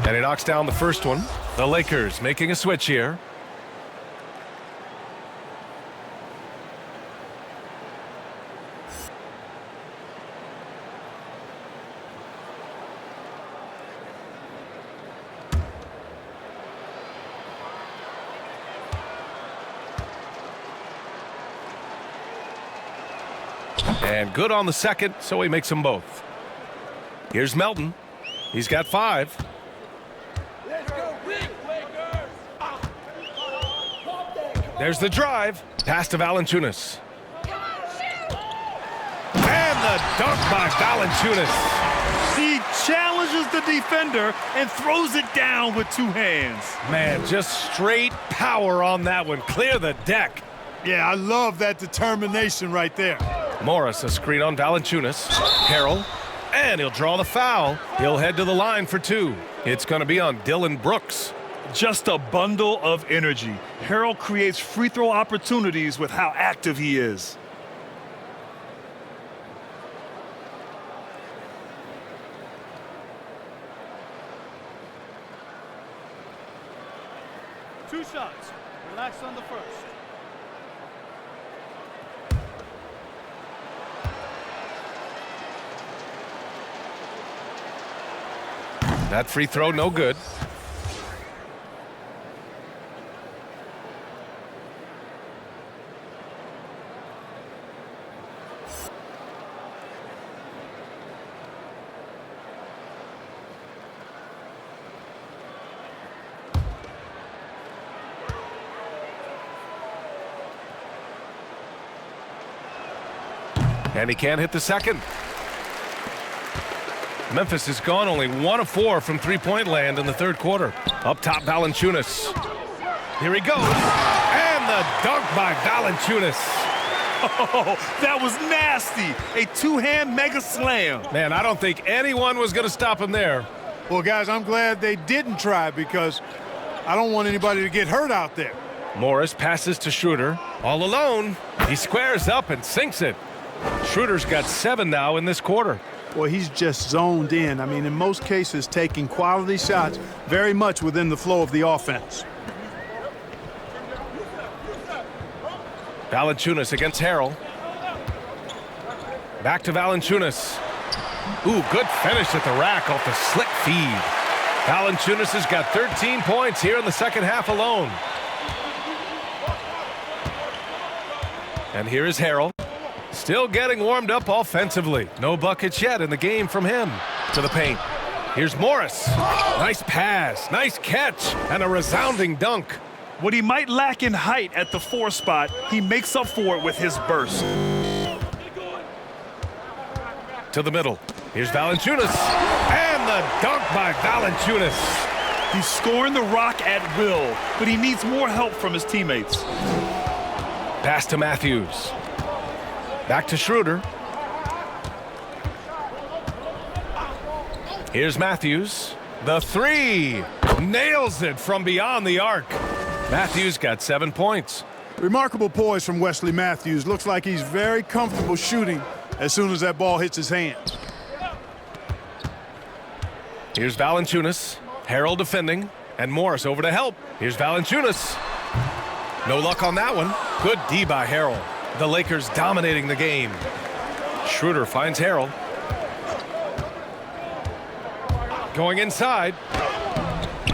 And he knocks down the first one. The Lakers making a switch here. And good on the second, so he makes them both. Here's Melton. He's got 5. There's the drive. Pass to Valanciunas. And the dunk by Valanciunas. He challenges the defender and throws it down with 2 hands. Man, just straight power on that one. Clear the deck. Yeah, I love that determination right there. Morris, a screen on Valanciunas. Harrell. And he'll draw the foul. He'll head to the line for 2. It's going to be on Dillon Brooks. Just a bundle of energy. Harrell creates free throw opportunities with how active he is. 2 shots. Relax on the first. That free throw, no good. And he can't hit the second. Memphis has gone only 1 of 4 from three-point land in the third quarter. Up top, Valanciunas. Here he goes. And the dunk by Valanciunas. Oh, that was nasty. A two-hand mega slam. Man, I don't think anyone was going to stop him there. Well, guys, I'm glad they didn't try because I don't want anybody to get hurt out there. Morris passes to Schroeder. All alone. He squares up and sinks it. Schroeder's got 7 now in this quarter. Well, he's just zoned in. I mean, in most cases, taking quality shots very much within the flow of the offense. Valanciunas against Harrell. Back to Valanciunas. Ooh, good finish at the rack off the slick feed. Valanciunas has got 13 points here in the second half alone. And here is Harrell. Still getting warmed up offensively. No buckets yet in the game from him. To the paint. Here's Morris. Nice pass, nice catch, and a resounding dunk. What he might lack in height at the 4 spot, he makes up for it with his burst. To the middle. Here's Valanciunas. And the dunk by Valanciunas. He's scoring the rock at will, but he needs more help from his teammates. Pass to Matthews. Back to Schroeder. Here's Matthews. The 3. Nails it from beyond the arc. Matthews got 7 points. Remarkable poise from Wesley Matthews. Looks like he's very comfortable shooting as soon as that ball hits his hands. Here's Valanciunas. Harrell defending. And Morris over to help. Here's Valanciunas. No luck on that one. Good D by Harrell. The Lakers dominating the game. Schroeder finds Harrell. Going inside.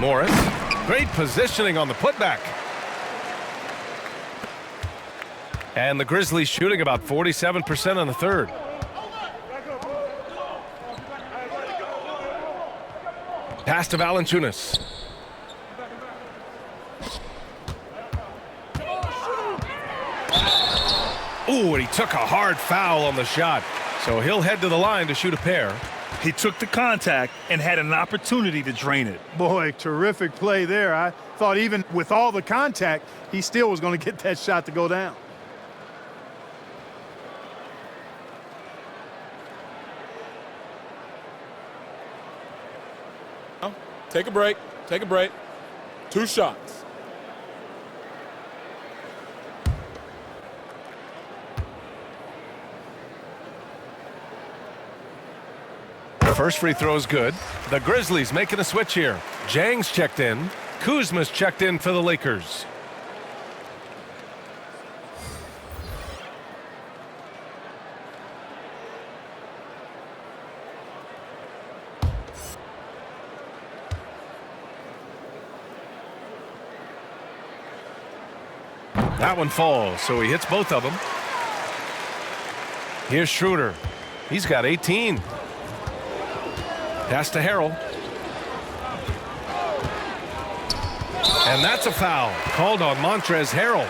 Morris. Great positioning on the putback. And the Grizzlies shooting about 47% in the third. Pass to Valanciunas. Ooh, and he took a hard foul on the shot. So he'll head to the line to shoot a pair. He took the contact and had an opportunity to drain it. Boy, terrific play there. I thought even with all the contact, he still was going to get that shot to go down. Take a break. Take a break. 2 shots. First free throw is good. The Grizzlies making a switch here. Jang's checked in. Kuzma's checked in for the Lakers. That one falls, so he hits both of them. Here's Schroeder. He's got 18. Pass to Harrell. And that's a foul called on Montrezl Harrell.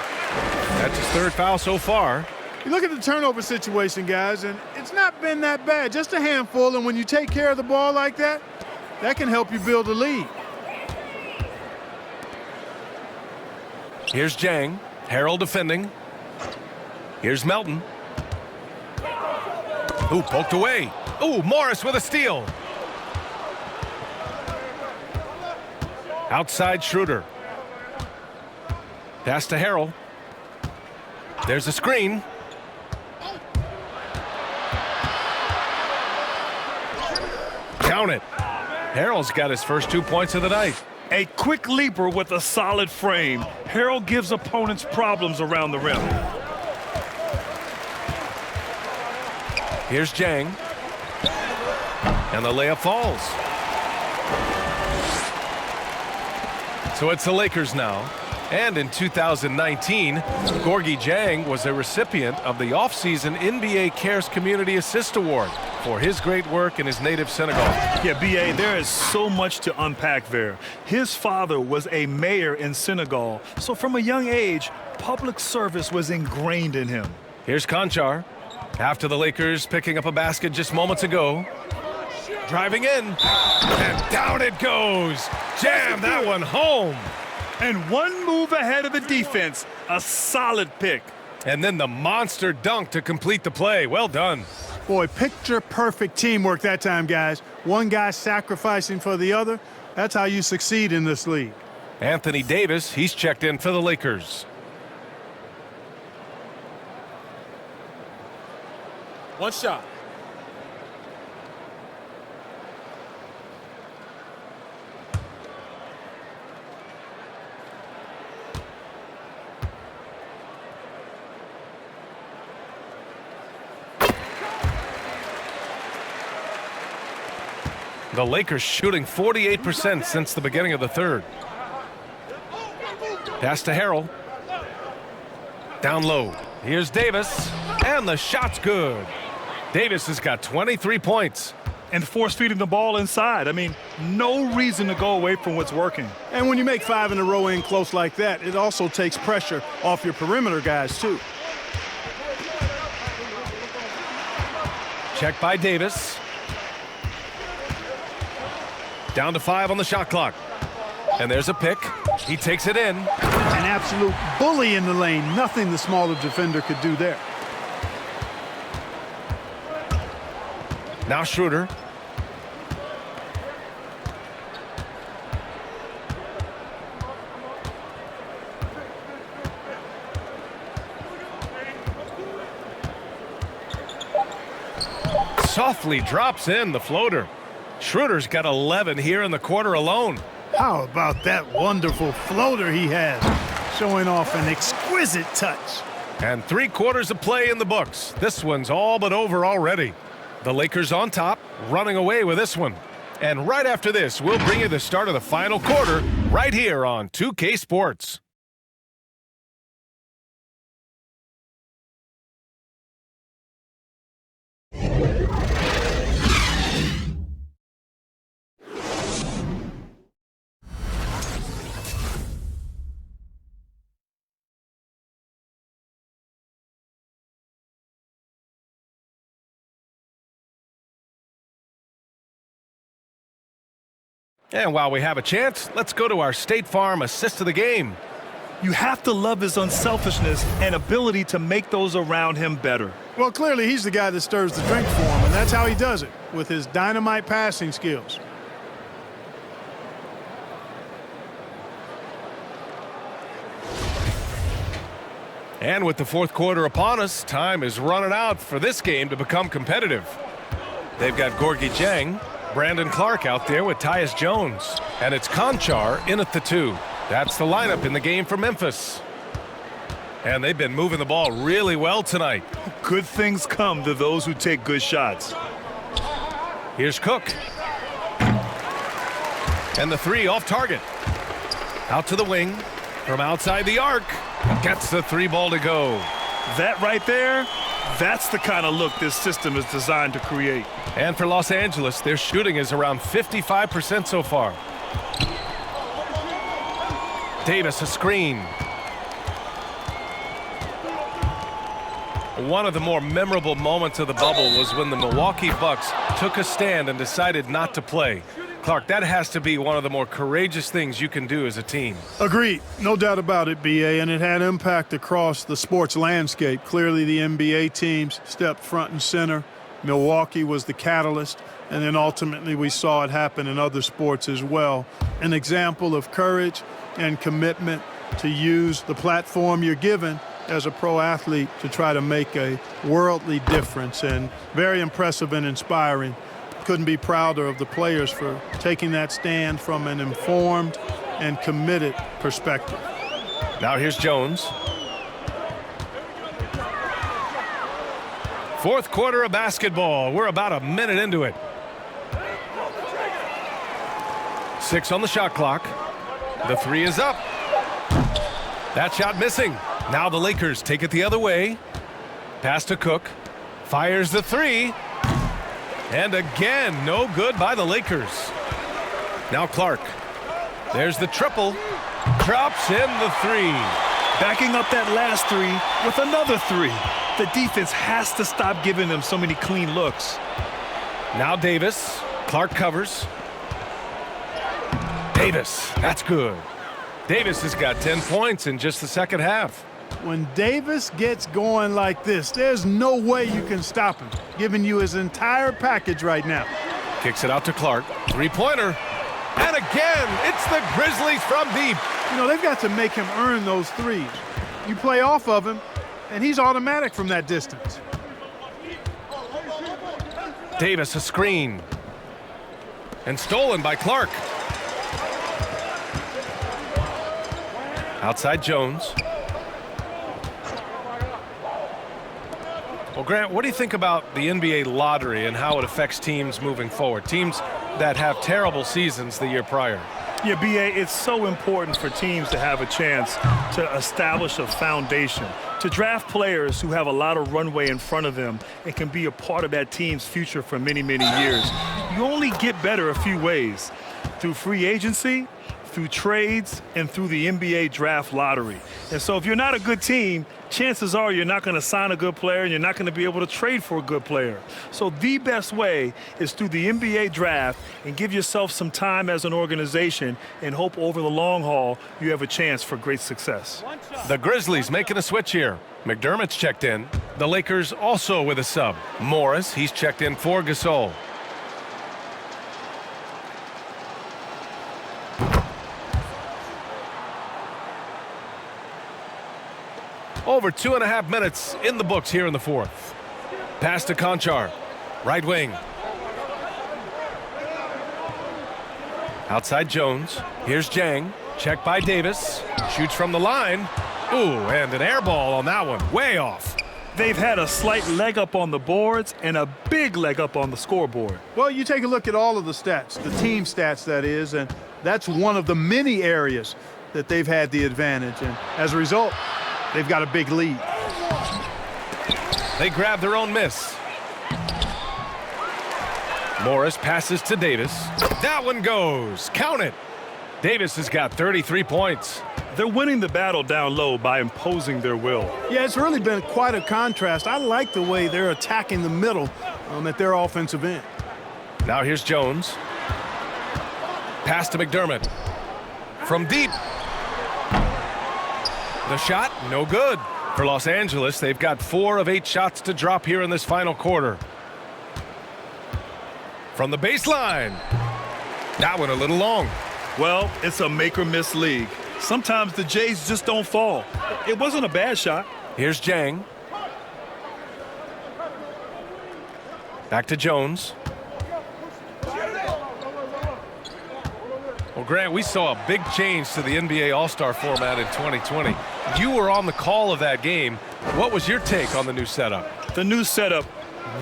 That's his 3rd foul so far. You look at the turnover situation, guys, and it's not been that bad. Just a handful, and when you take care of the ball like that, that can help you build a lead. Here's Jang. Harrell defending. Here's Melton. Ooh, poked away. Ooh, Morris with a steal. Outside Schroeder. Pass to Harrell. There's a screen. Count it. Harrell's got his first 2 points of the night. A quick leaper with a solid frame. Harold gives opponents problems around the rim. Here's Jang. And the layup falls. So it's the Lakers now. And in 2019, Gorgui Dieng was a recipient of the offseason NBA Cares Community Assist Award for his great work in his native Senegal. Yeah, B.A., there is so much to unpack there. His father was a mayor in Senegal, so from a young age, public service was ingrained in him. Here's Conchar. After the Lakers picking up a basket just moments ago. Driving in. And down it goes. Jam that one home. And one move ahead of the defense. A solid pick. And then the monster dunk to complete the play. Well done. Boy, picture-perfect teamwork that time, guys. One guy sacrificing for the other. That's how you succeed in this league. Anthony Davis, he's checked in for the Lakers. One shot. The Lakers shooting 48% since the beginning of the third. Pass to Harrell. Down low. Here's Davis. And the shot's good. Davis has got 23 points. And force-feeding the ball inside. I mean, no reason to go away from what's working. And when you make 5 in a row in close like that, it also takes pressure off your perimeter guys, too. Check by Davis. Down to 5 on the shot clock. And there's a pick. He takes it in. An absolute bully in the lane. Nothing the smaller defender could do there. Now Schroeder. Softly drops in the floater. Schroeder's got 11 here in the quarter alone. How about that wonderful floater he has, showing off an exquisite touch. And 3 quarters of play in the books. This one's all but over already. The Lakers on top, running away with this one. And right after this, we'll bring you the start of the final quarter right here on 2K Sports. And while we have a chance, let's go to our State Farm assist of the game. You have to love his unselfishness and ability to make those around him better. Well, clearly he's the guy that stirs the drink for him, and that's how he does it, with his dynamite passing skills. And with the fourth quarter upon us, time is running out for this game to become competitive. They've got Gorgui Dieng, Brandon Clark out there with Tyus Jones. And it's Conchar in at the 2. That's the lineup in the game for Memphis. And they've been moving the ball really well tonight. Good things come to those who take good shots. Here's Cook. And the 3 off target. Out to the wing. From outside the arc. Gets the 3 ball to go. That right there, that's the kind of look this system is designed to create. And for Los Angeles, their shooting is around 55% so far. Davis, a screen. One of the more memorable moments of the bubble was when the Milwaukee Bucks took a stand and decided not to play. Clark, that has to be one of the more courageous things you can do as a team. Agreed. No doubt about it, B.A., and it had impact across the sports landscape. Clearly, the NBA teams stepped front and center. Milwaukee was the catalyst, and then ultimately we saw it happen in other sports as well. An example of courage and commitment to use the platform you're given as a pro athlete to try to make a worldly difference, and very impressive and inspiring. Couldn't be prouder of the players for taking that stand from an informed and committed perspective. Now here's Jones. Fourth quarter of basketball. We're about a minute into it. 6 on the shot clock. The 3 is up. That shot missing. Now the Lakers take it the other way. Pass to Cook. Fires the 3. And again, no good by the Lakers. Now Clark. There's the triple. Drops in the 3. Backing up that last 3 with another 3. The defense has to stop giving them so many clean looks. Now Davis. Clark covers. Davis. That's good. Davis has got 10 points in just the second half. When Davis gets going like this, there's no way you can stop him, giving you his entire package right now. Kicks it out to Clark. Three-pointer. And again, it's the Grizzlies from deep. You know, they've got to make him earn those threes. You play off of him, and he's automatic from that distance. Davis a screen. And stolen by Clark. Outside Jones. Well, Grant, what do you think about the NBA lottery and how it affects teams moving forward? Teams that have terrible seasons the year prior. Yeah, B.A., it's so important for teams to have a chance to establish a foundation, to draft players who have a lot of runway in front of them and can be a part of that team's future for many, many years. You only get better a few ways: through free agency, through trades, and through the NBA draft lottery. And so if you're not a good team, chances are you're not going to sign a good player and you're not going to be able to trade for a good player. So the best way is through the NBA draft and give yourself some time as an organization and hope over the long haul you have a chance for great success. The Grizzlies making a switch here. McDermott's checked in. The Lakers also with a sub. Morris, he's checked in for Gasol. Over 2.5 minutes in the books here in the fourth. Pass to Conchar. Right wing. Outside Jones. Here's Jang. Checked by Davis. Shoots from the line. Ooh, and an air ball on that one. Way off. They've had a slight leg up on the boards and a big leg up on the scoreboard. Well, you take a look at all of the stats, the team stats that is, and that's one of the many areas that they've had the advantage. And as a result, they've got a big lead. They grab their own miss. Morris passes to Davis. That one goes. Count it. Davis has got 33 points. They're winning the battle down low by imposing their will. Yeah, it's really been quite a contrast. I like the way they're attacking the middle at their offensive end. Now here's Jones. Pass to McDermott. From deep. The shot, no good. For Los Angeles, they've got 4 of 8 shots to drop here in this final quarter. From the baseline. That one a little long. Well, it's a make-or-miss league. Sometimes the Jays just don't fall. It wasn't a bad shot. Here's Jang. Back to Jones. Well, Grant, we saw a big change to the NBA All-Star format in 2020. You were on the call of that game. What was your take on the new setup? The new setup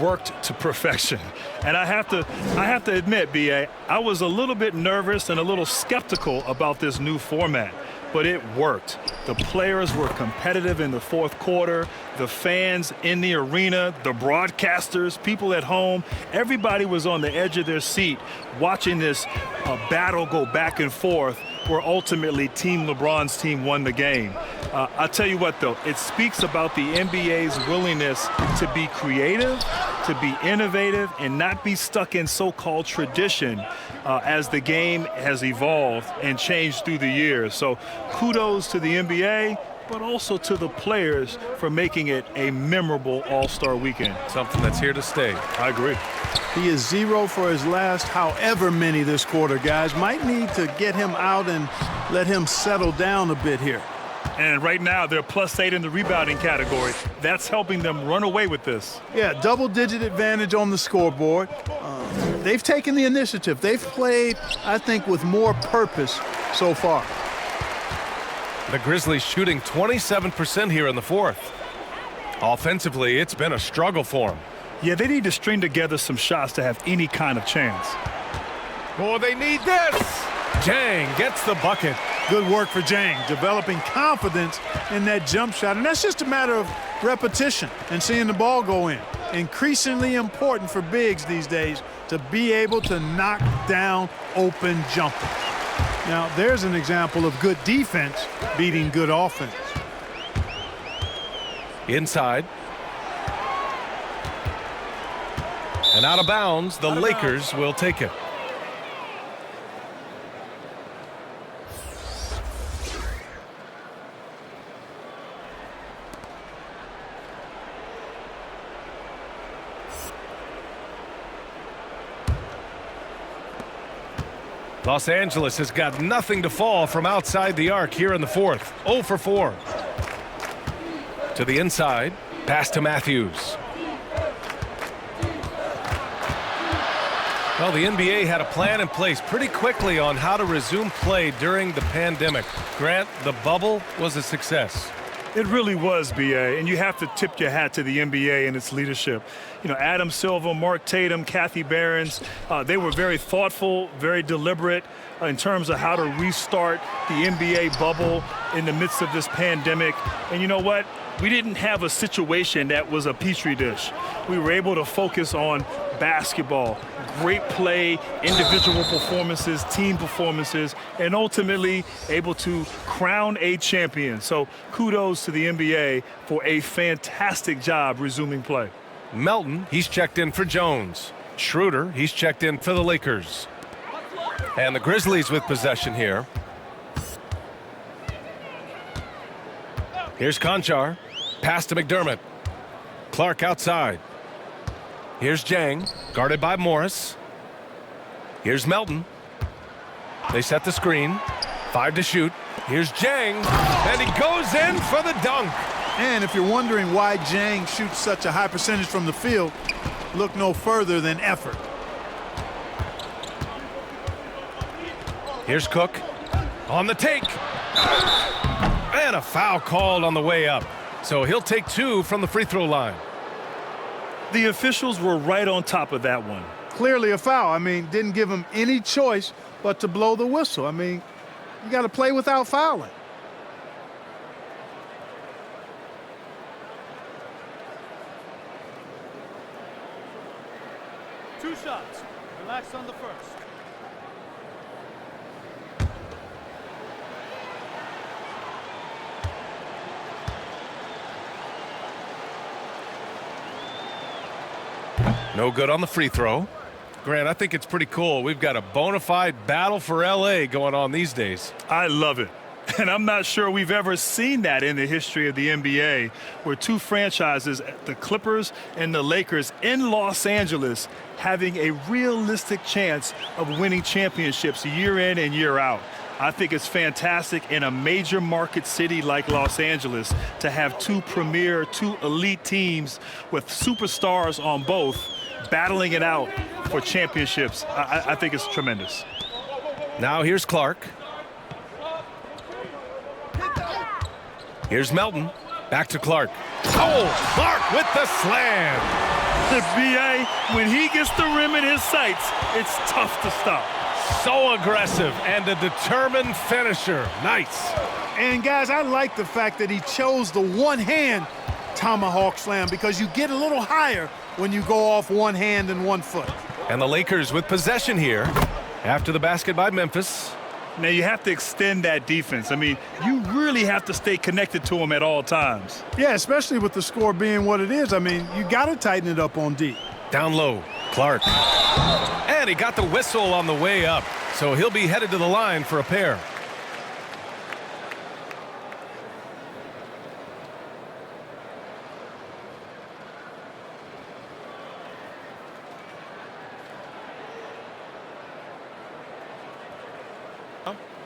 worked to perfection. And I have to admit, B.A., I was a little bit nervous and a little skeptical about this new format, but it worked. The players were competitive in the fourth quarter. The fans in the arena, the broadcasters, people at home, everybody was on the edge of their seat watching this battle go back and forth, where ultimately Team LeBron's team won the game. I'll tell you what, though, it speaks about the NBA's willingness to be creative, to be innovative, and not be stuck in so-called tradition as the game has evolved and changed through the years. So kudos to the NBA, but also to the players for making it a memorable All-Star weekend. Something that's here to stay. I agree. He is 0 for his last however many this quarter, guys. Might need to get him out and let him settle down a bit here. And right now, they're +8 in the rebounding category. That's helping them run away with this. Yeah, double-digit advantage on the scoreboard. they've taken the initiative. They've played, I think, with more purpose so far. The Grizzlies shooting 27% here in the fourth. Offensively, it's been a struggle for them. Yeah, they need to string together some shots to have any kind of chance. Oh, they need this. Jang gets the bucket. Good work for Jang, developing confidence in that jump shot. And that's just a matter of repetition and seeing the ball go in. Increasingly important for bigs these days to be able to knock down open jumpers. Now, there's an example of good defense beating good offense. Inside. And out of bounds, the Lakers will take it. Los Angeles has got nothing to fall from outside the arc here in the fourth. 0 for 4. To the inside, pass to Matthews. Well, the NBA had a plan in place pretty quickly on how to resume play during the pandemic. Grant, the bubble was a success. It really was, B.A., and you have to tip your hat to the NBA and its leadership. You know, Adam Silver, Mark Tatum, Kathy Behrens, they were very thoughtful, very deliberate in terms of how to restart the NBA bubble in the midst of this pandemic. And you know what? We didn't have a situation that was a petri dish. We were able to focus on basketball, great play, individual performances, team performances, and ultimately able to crown a champion. So kudos to the NBA for a fantastic job resuming play. Melton, he's checked in for Jones. Schroeder, he's checked in for the Lakers. And the Grizzlies with possession here. Here's Conchar. Pass to McDermott. Clark outside. Here's Jang, guarded by Morris. Here's Melton. They set the screen. 5 to shoot. Here's Jang, and he goes in for the dunk. And if you're wondering why Jang shoots such a high percentage from the field, look no further than effort. Here's Cook on the take. And a foul called on the way up. So he'll take 2 from the free throw line. The officials were right on top of that one. Clearly a foul. I mean, didn't give him any choice but to blow the whistle. I mean, you got to play without fouling. Two shots. Relax on the first. No good on the free throw. Grant, I think it's pretty cool. We've got a bona fide battle for L.A. going on these days. I love it. And I'm not sure we've ever seen that in the history of the NBA, where two franchises, the Clippers and the Lakers in Los Angeles, having a realistic chance of winning championships year in and year out. I think it's fantastic in a major market city like Los Angeles to have two elite teams with superstars on both battling it out for championships. I think it's tremendous. Now here's Clark. Here's Melton. Back to Clark. Oh, Clark with the slam. The B.A., when he gets the rim in his sights, it's tough to stop. So aggressive and a determined finisher. Nice. And, guys, I like the fact that he chose the one-hand tomahawk slam because you get a little higher when you go off one hand and 1 foot. And the Lakers with possession here after the basket by Memphis. Now, you have to extend that defense. I mean, you really have to stay connected to him at all times. Yeah, especially with the score being what it is. I mean, you got to tighten it up on D. Down low, Clark. And he got the whistle on the way up, so he'll be headed to the line for a pair.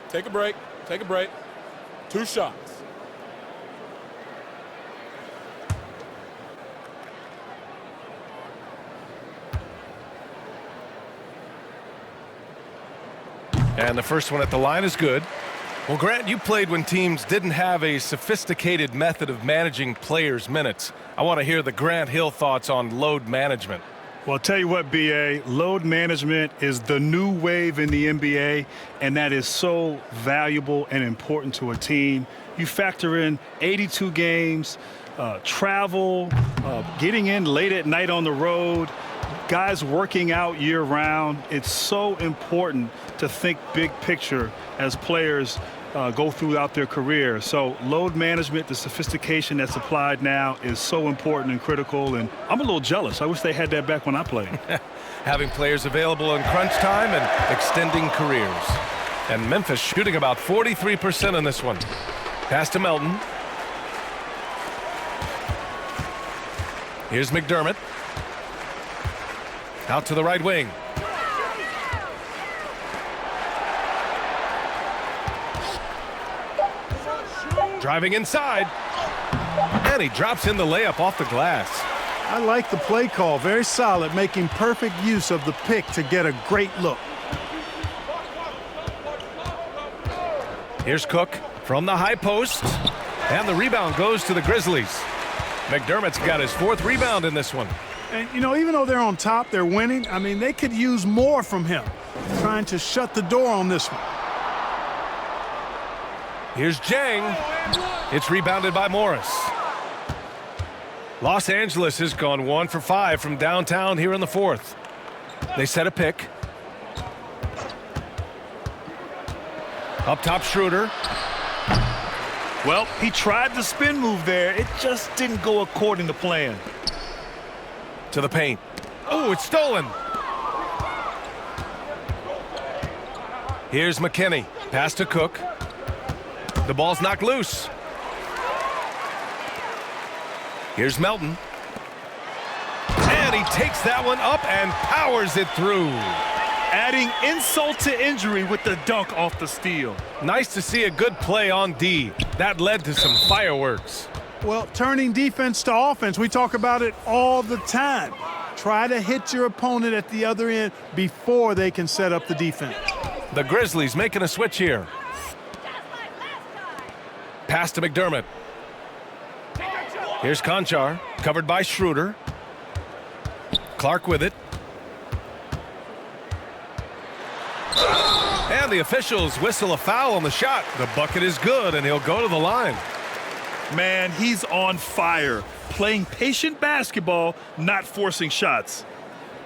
Take a break. Take a break. 2 shots. And the first one at the line is good. Well, Grant, you played when teams didn't have a sophisticated method of managing players' minutes. I want to hear the Grant Hill thoughts on load management. Well, I'll tell you what, B.A., load management is the new wave in the NBA, and that is so valuable and important to a team. You factor in 82 games, travel, getting in late at night on the road, guys working out year-round. It's so important to think big picture as players go throughout their career. So load management, the sophistication that's applied now is so important and critical, and I'm a little jealous. I wish they had that back when I played. Having players available in crunch time and extending careers. And Memphis shooting about 43% on this one. Pass to Melton. Here's McDermott. Out to the right wing. Driving inside. And he drops in the layup off the glass. I like the play call. Very solid, making perfect use of the pick to get a great look. Here's Cook from the high post. And the rebound goes to the Grizzlies. McDermott's got his 4th rebound in this one. And, you know, even though they're on top, they're winning. I mean, they could use more from him. Trying to shut the door on this one. Here's Jang. It's rebounded by Morris. Los Angeles has gone 1 for 5 from downtown here in the 4th. They set a pick. Up top, Schroeder. Well, he tried the spin move there. It just didn't go according to plan. To the paint. Oh, it's stolen. Here's McKinney. Pass to Cook. The ball's knocked loose. Here's Melton. And he takes that one up and powers it through. Adding insult to injury with the dunk off the steal. Nice to see a good play on D. That led to some fireworks. Well, turning defense to offense, we talk about it all the time. Try to hit your opponent at the other end before they can set up the defense. The Grizzlies making a switch here. Pass to McDermott. Here's Conchar, covered by Schroeder. Clark with it. And the officials whistle a foul on the shot. The bucket is good, and he'll go to the line. Man, he's on fire. Playing patient basketball, not forcing shots.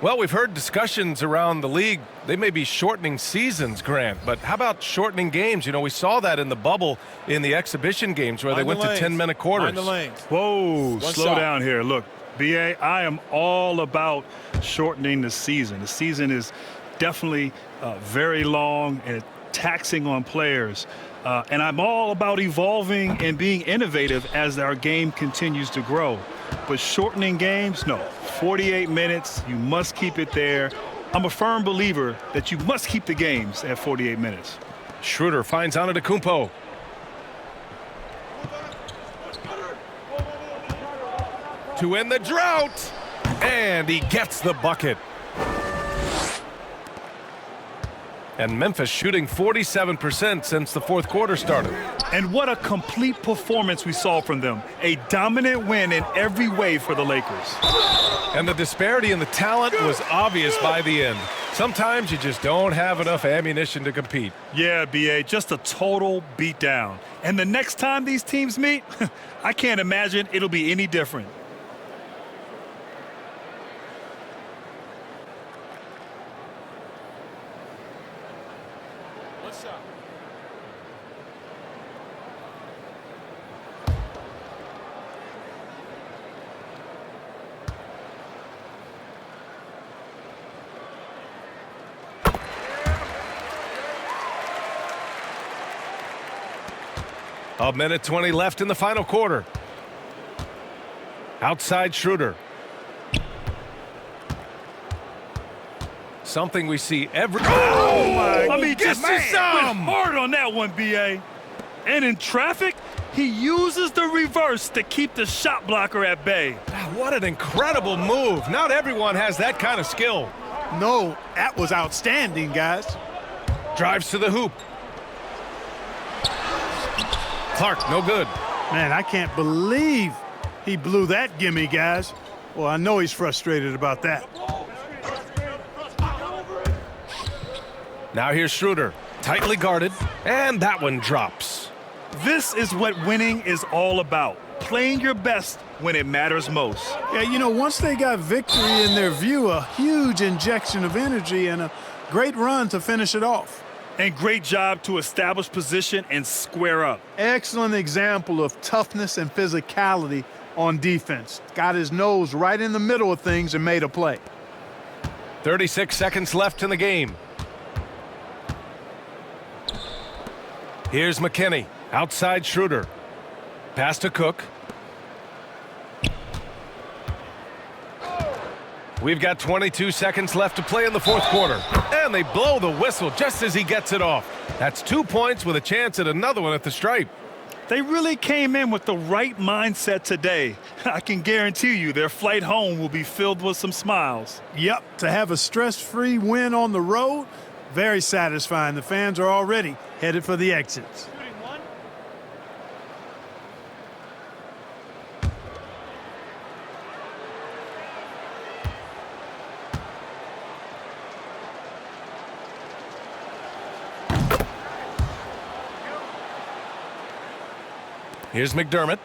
Well, we've heard discussions around the league. They may be shortening seasons, Grant, but how about shortening games? You know, we saw that in the bubble in the exhibition games where they went to 10-minute quarters. Whoa, slow down here. Look, B.A., I am all about shortening the season. The season is definitely very long and taxing on players. And I'm all about evolving and being innovative as our game continues to grow. But shortening games, no. 48 minutes, you must keep it there. I'm a firm believer that you must keep the games at 48 minutes. Schroeder finds Antetokounmpo. To end the drought. And he gets the bucket. And Memphis shooting 47% since the 4th quarter started. And what a complete performance we saw from them. A dominant win in every way for the Lakers. And the disparity in the talent was obvious by the end. Sometimes you just don't have enough ammunition to compete. Yeah, B.A., just a total beatdown. And the next time these teams meet, I can't imagine it'll be any different. A minute 20 left in the final quarter. Outside Schroeder. Something we see every... Oh, my. I mean, just went hard on that one, B.A. And in traffic, he uses the reverse to keep the shot blocker at bay. What an incredible move. Not everyone has that kind of skill. No, that was outstanding, guys. drives to the hoop. Clark, no good. Man, I can't believe he blew that gimme, guys. Well, I know he's frustrated about that. Now here's Schroeder, tightly guarded, and that one drops. This is what winning is all about. Playing your best when it matters most. Yeah, you know, once they got victory in their view, a huge injection of energy and a great run to finish it off. And great job to establish position and square up. Excellent example of toughness and physicality on defense. Got his nose right in the middle of things and made a play. 36 seconds left in the game. Here's McKinney, outside Schroeder. Pass to Cook. We've got 22 seconds left to play in the fourth quarter. And they blow the whistle just as he gets it off. That's 2 points with a chance at another one at the stripe. They really came in with the right mindset today. I can guarantee you their flight home will be filled with some smiles. Yep, to have a stress-free win on the road, very satisfying. The fans are already headed for the exits. Here's McDermott.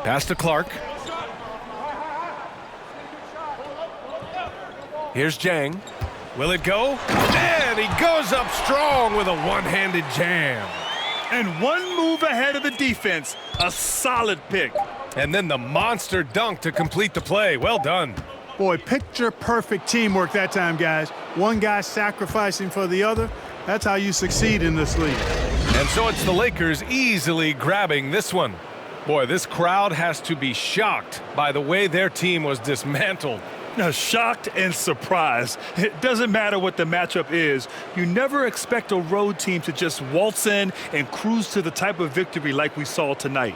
Pass to Clark. Here's Jang. Will it go? And he goes up strong with a one-handed jam. And one move ahead of the defense. A solid pick. And then the monster dunk to complete the play. Well done. Boy, picture-perfect teamwork that time, guys. One guy sacrificing for the other. That's how you succeed in this league. And so it's the Lakers easily grabbing this one. Boy, this crowd has to be shocked by the way their team was dismantled. Now, shocked and surprised. It doesn't matter what the matchup is. You never expect a road team to just waltz in and cruise to the type of victory like we saw tonight.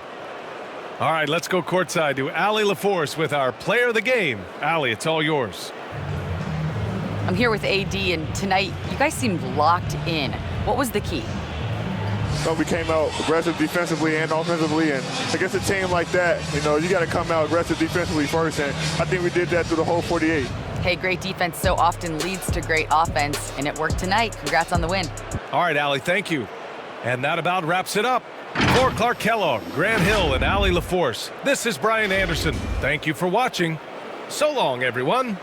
All right, let's go courtside to Allie LaForce with our player of the game. Allie, it's all yours. I'm here with AD, and tonight you guys seemed locked in. What was the key? So we came out aggressive defensively and offensively, and against a team like that, you know, you got to come out aggressive defensively first, and I think we did that through the whole 48. Hey, great defense so often leads to great offense, and it worked tonight. Congrats on the win. All right, Allie, thank you. And that about wraps it up. For Clark Kellogg, Grant Hill, and Allie LaForce, this is Brian Anderson. Thank you for watching. So long, everyone.